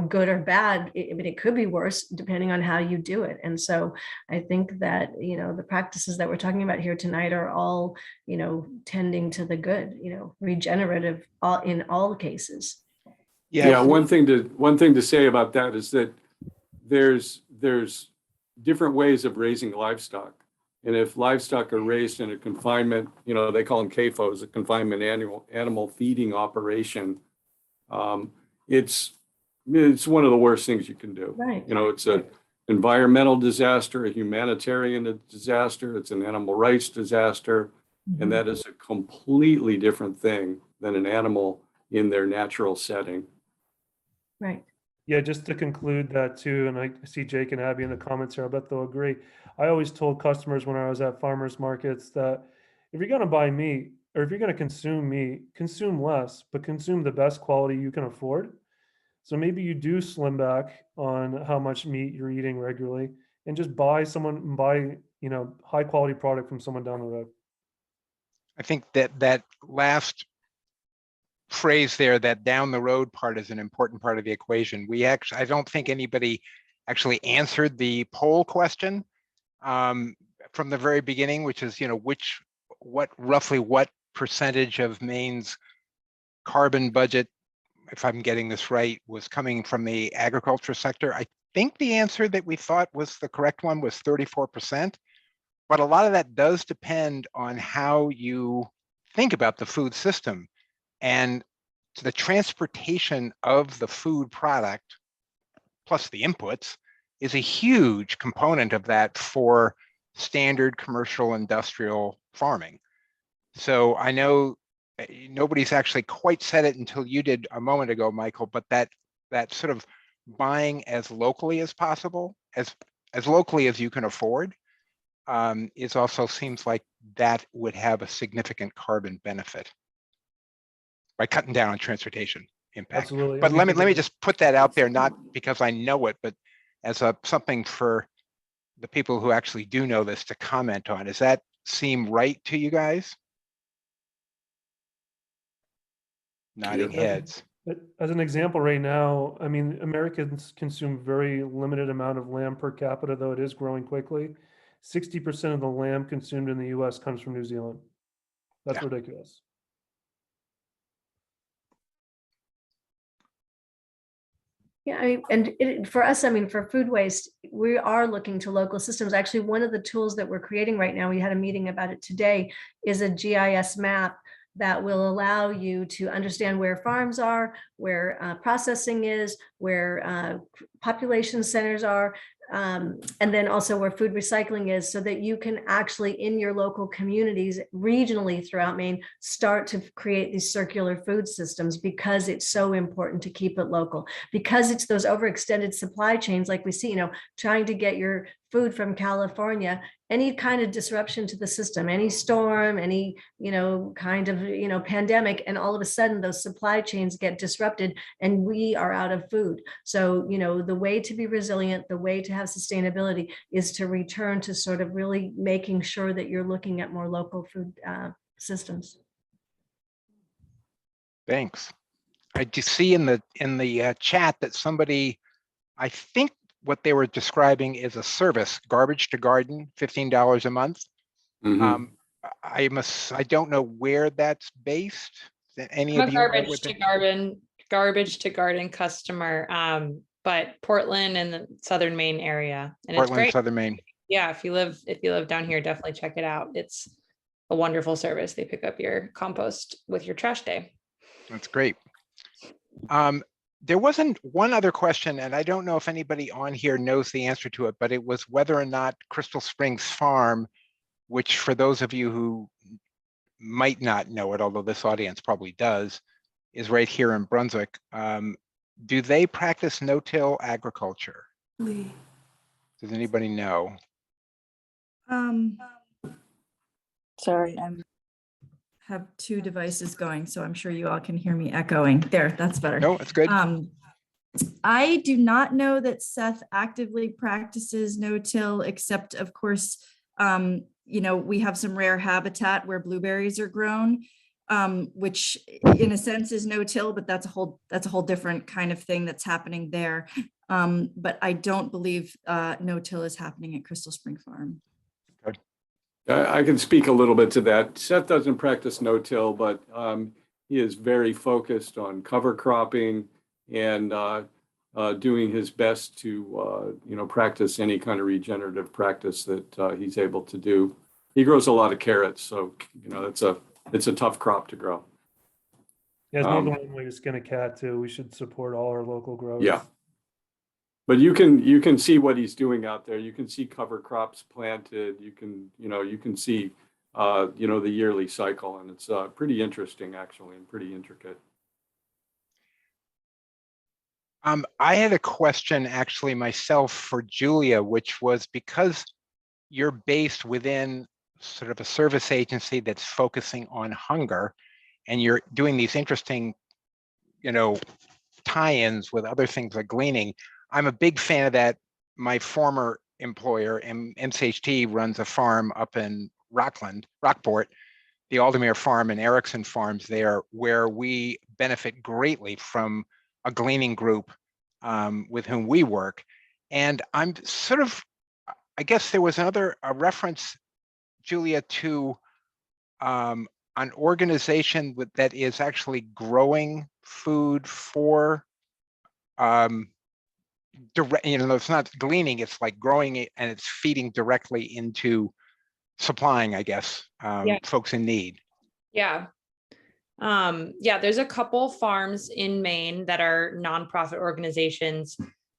good or bad. I mean, it could be worse depending on how you do it. And so I think that, the practices that we're talking about here tonight are all, tending to the good, regenerative in all cases. Yeah, one thing to say about that is that there's different ways of raising livestock. And if livestock are raised in a confinement, they call them CAFOs, a confinement animal feeding operation, it's one of the worst things you can do. Right. It's an environmental disaster, a humanitarian disaster, it's an animal rights disaster, and that is a completely different thing than an animal in their natural setting. Right. Yeah, just to conclude that too, and I see Jake and Abby in the comments here, I bet they'll agree. I always told customers when I was at farmers markets that if you're going to buy meat, or if you're going to consume meat, consume less, but consume the best quality you can afford. So maybe you do slim back on how much meat you're eating regularly and just buy high quality product from someone down the road. I think that last phrase there, that down the road part, is an important part of the equation. I don't think anybody actually answered the poll question from the very beginning, which is, roughly what percentage of Maine's carbon budget, if I'm getting this right, was coming from the agriculture sector. I think the answer that we thought was the correct one was 34%, but a lot of that does depend on how you think about the food system. And the transportation of the food product, plus the inputs, is a huge component of that for standard commercial industrial farming. So I know nobody's actually quite said it until you did a moment ago, Michael, but that sort of buying as locally as possible, as locally as you can afford, is also seems like that would have a significant carbon benefit by cutting down on transportation impact. Absolutely. But let me just put that out there, not because I know it, but as something for the people who actually do know this to comment on. Does that seem right to you guys? Nodding heads. As an example right now, I mean, Americans consume very limited amount of lamb per capita, though it is growing quickly. 60% of the lamb consumed in the US comes from New Zealand. That's ridiculous. Yeah, for us, I mean, for food waste, we are looking to local systems. Actually, one of the tools that we're creating right now, we had a meeting about it today, is a GIS map that will allow you to understand where farms are, where processing is, where population centers are, and then also where food recycling is, so that you can actually, in your local communities regionally throughout Maine, start to create these circular food systems, because it's so important to keep it local, because it's those overextended supply chains like we see, trying to get your food from California. Any kind of disruption to the system, any storm, any kind of pandemic, and all of a sudden those supply chains get disrupted and we are out of food. So the way to be resilient, the way to have sustainability, is to return to sort of really making sure that you're looking at more local food systems. Thanks. I just see in the chat that somebody, I think what they were describing is a service, garbage to garden, $15 a month. Mhm. I don't know where that's based. Any I'm of a you know garbage what to the- garbage to garden customer, but Portland and the southern Maine area, and it's Portland, great. Southern Maine. Yeah, if you live down here, definitely check it out. It's a wonderful service. They pick up your compost with your trash day. That's great. There wasn't one other question, and I don't know if anybody on here knows the answer to it, but it was whether or not Crystal Springs Farm, which for those of you who might not know it, although this audience probably does, is right here in Brunswick. Do they practice no-till agriculture? Does anybody know? Sorry, I have two devices going, so I'm sure you all can hear me echoing. There, that's better. No, it's good. I do not know that Seth actively practices no-till, except of course, we have some rare habitat where blueberries are grown, which in a sense is no-till, but that's a whole different kind of thing that's happening there. But I don't believe no-till is happening at Crystal Spring Farm. I can speak a little bit to that. Seth doesn't practice no-till, but he is very focused on cover cropping and doing his best to practice any kind of regenerative practice that he's able to do. He grows a lot of carrots, so it's a tough crop to grow. Yeah, it's more than one way to skin a cat too. We should support all our local growers. Yeah. But you can see what he's doing out there. You can see cover crops planted. You can see the yearly cycle, and it's pretty interesting actually, and pretty intricate. I had a question actually myself for Julia, which was because you're based within sort of a service agency that's focusing on hunger, and you're doing these interesting, tie-ins with other things like gleaning. I'm a big fan of that. My former employer, MCHT, runs a farm up in Rockport, the Aldermere Farm and Erickson Farms there, where we benefit greatly from a gleaning group with whom we work. And I'm sort of, I guess there was a reference, Julia, to an organization that is actually growing food for it's not gleaning, it's like growing it and it's feeding directly into supplying, I guess, folks in need. Yeah. There's a couple farms in Maine that are nonprofit organizations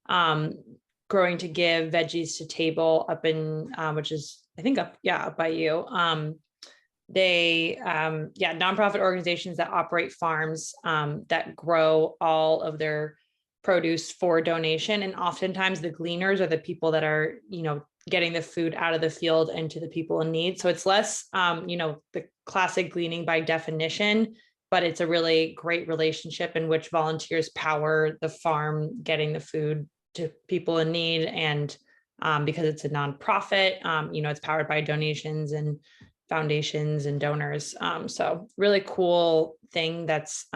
growing to give veggies to table up in, which is, I think up by you. Nonprofit organizations that operate farms that grow all of their produce for donation. And oftentimes the gleaners are the people that are, getting the food out of the field and to the people in need. So it's less, the classic gleaning by definition, but it's a really great relationship in which volunteers power the farm getting the food to people in need. And because it's a nonprofit, it's powered by donations and foundations and donors. So really cool thing that's,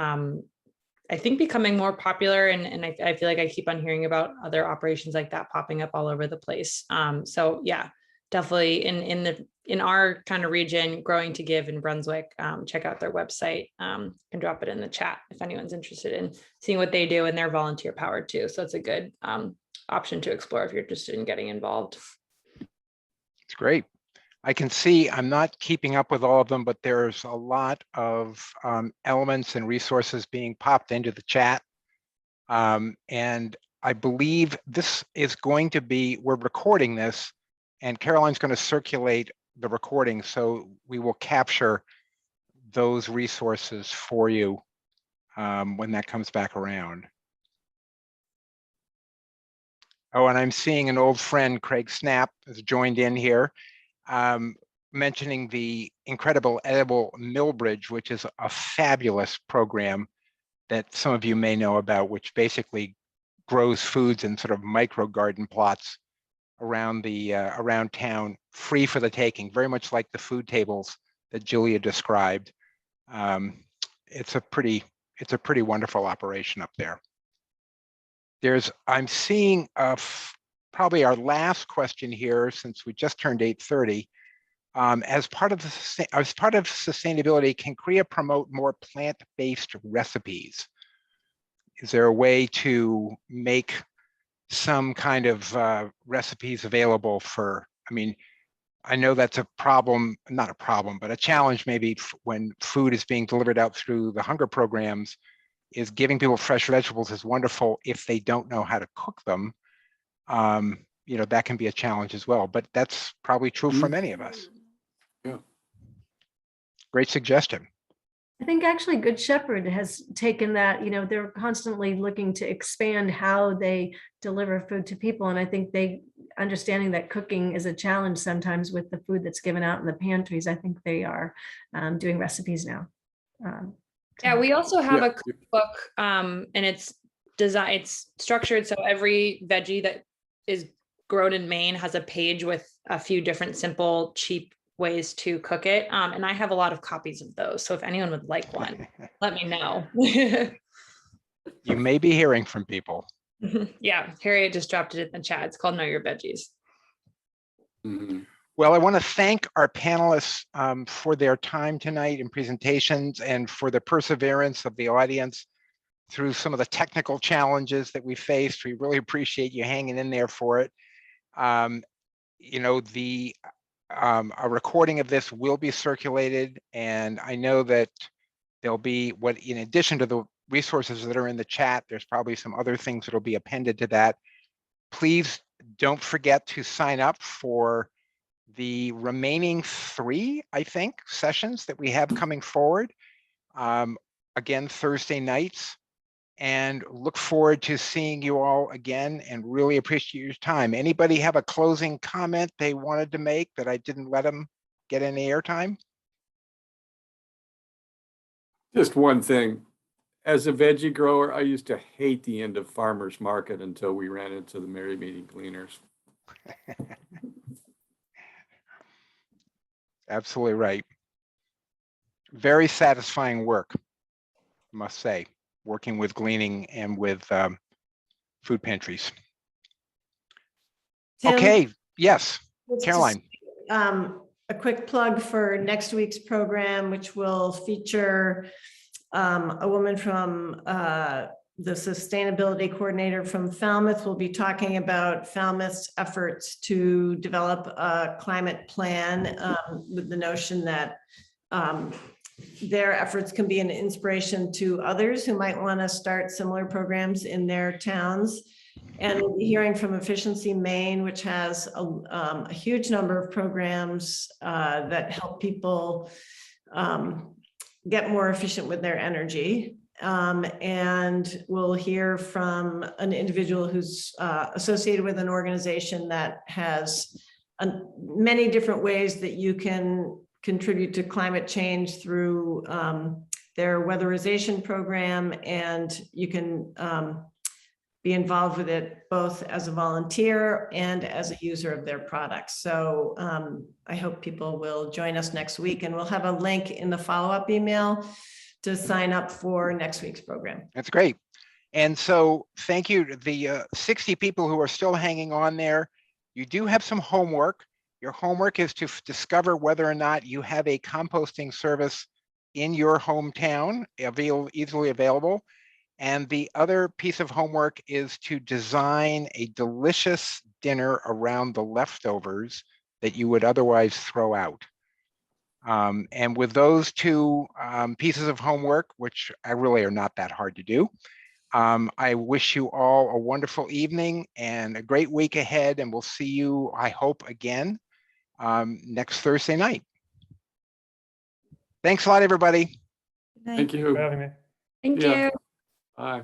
I think, becoming more popular. And I feel like I keep on hearing about other operations like that popping up all over the place. So yeah, definitely in our kind of region, Growing to Give in Brunswick, check out their website. Can drop it in the chat if anyone's interested in seeing what they do, and they're volunteer powered too. So it's a good option to explore if you're interested in getting involved. It's great. I can see I'm not keeping up with all of them, but there's a lot of elements and resources being popped into the chat. And I believe this is going to be, we're recording this, and Caroline's going to circulate the recording, so we will capture those resources for you when that comes back around. Oh, and I'm seeing an old friend, Craig Snap, has joined in here, mentioning the incredible Edible Millbridge, which is a fabulous program that some of you may know about, which basically grows foods in sort of micro garden plots around the around town, free for the taking, very much like the food tables that Julia described. It's a pretty wonderful operation up there. I'm seeing probably our last question here, since we just turned 8:30. As part of sustainability, can Korea promote more plant-based recipes? Is there a way to make some kind of recipes available for, I mean, I know that's a problem, not a problem, but a challenge maybe when food is being delivered out through the hunger programs, is giving people fresh vegetables is wonderful if they don't know how to cook them. You know, that can be a challenge as well, but that's probably true for many of us. Yeah. Great suggestion. I think actually Good Shepherd has taken that, you know, they're constantly looking to expand how they deliver food to people. And I think understanding that cooking is a challenge sometimes with the food that's given out in the pantries, I think they are doing recipes now. Yeah, we also have a cookbook, and it's structured so every veggie that is grown in Maine has a page with a few different simple, cheap ways to cook it. And I have a lot of copies of those. So if anyone would like one, let me know. You may be hearing from people. Yeah, Harriet just dropped it in the chat. It's called Know Your Veggies. Mm-hmm. Well, I want to thank our panelists for their time tonight and presentations, and for the perseverance of the audience through some of the technical challenges that we faced. We really appreciate you hanging in there for it. You know, a recording of this will be circulated, and I know that there'll be, in addition to the resources that are in the chat, there's probably some other things that will be appended to that. Please don't forget to sign up for the remaining 3, I think, sessions that we have coming forward. Again, Thursday nights, and look forward to seeing you all again, and really appreciate your time. Anybody have a closing comment they wanted to make that I didn't let them get any airtime? Just one thing. As a veggie grower, I used to hate the end of farmers market until we ran into the Merry Meeting Gleaners. Absolutely right. Very satisfying work, I must say, working with gleaning and with food pantries. Tim, Okay, yes, just Caroline. A quick plug for next week's program, which will feature a woman from the sustainability coordinator from Falmouth. Will be talking about Falmouth's efforts to develop a climate plan with the notion that their efforts can be an inspiration to others who might want to start similar programs in their towns. And we'll be hearing from Efficiency Maine, which has a huge number of programs that help people get more efficient with their energy. And we'll hear from an individual who's associated with an organization that has many different ways that you can contribute to climate change through their weatherization program, and you can be involved with it both as a volunteer and as a user of their products. So I hope people will join us next week, and we'll have a link in the follow-up email to sign up for next week's program. That's great. And so thank you to the 60 people who are still hanging on there. You do have some homework. Your homework is to discover whether or not you have a composting service in your hometown easily available. And the other piece of homework is to design a delicious dinner around the leftovers that you would otherwise throw out. And with those two pieces of homework, which really are not that hard to do, I wish you all a wonderful evening and a great week ahead, and we'll see you, I hope, again next Thursday night. Thanks a lot, everybody. Good night. Thank For you. having me. Thank Yeah. you. Bye.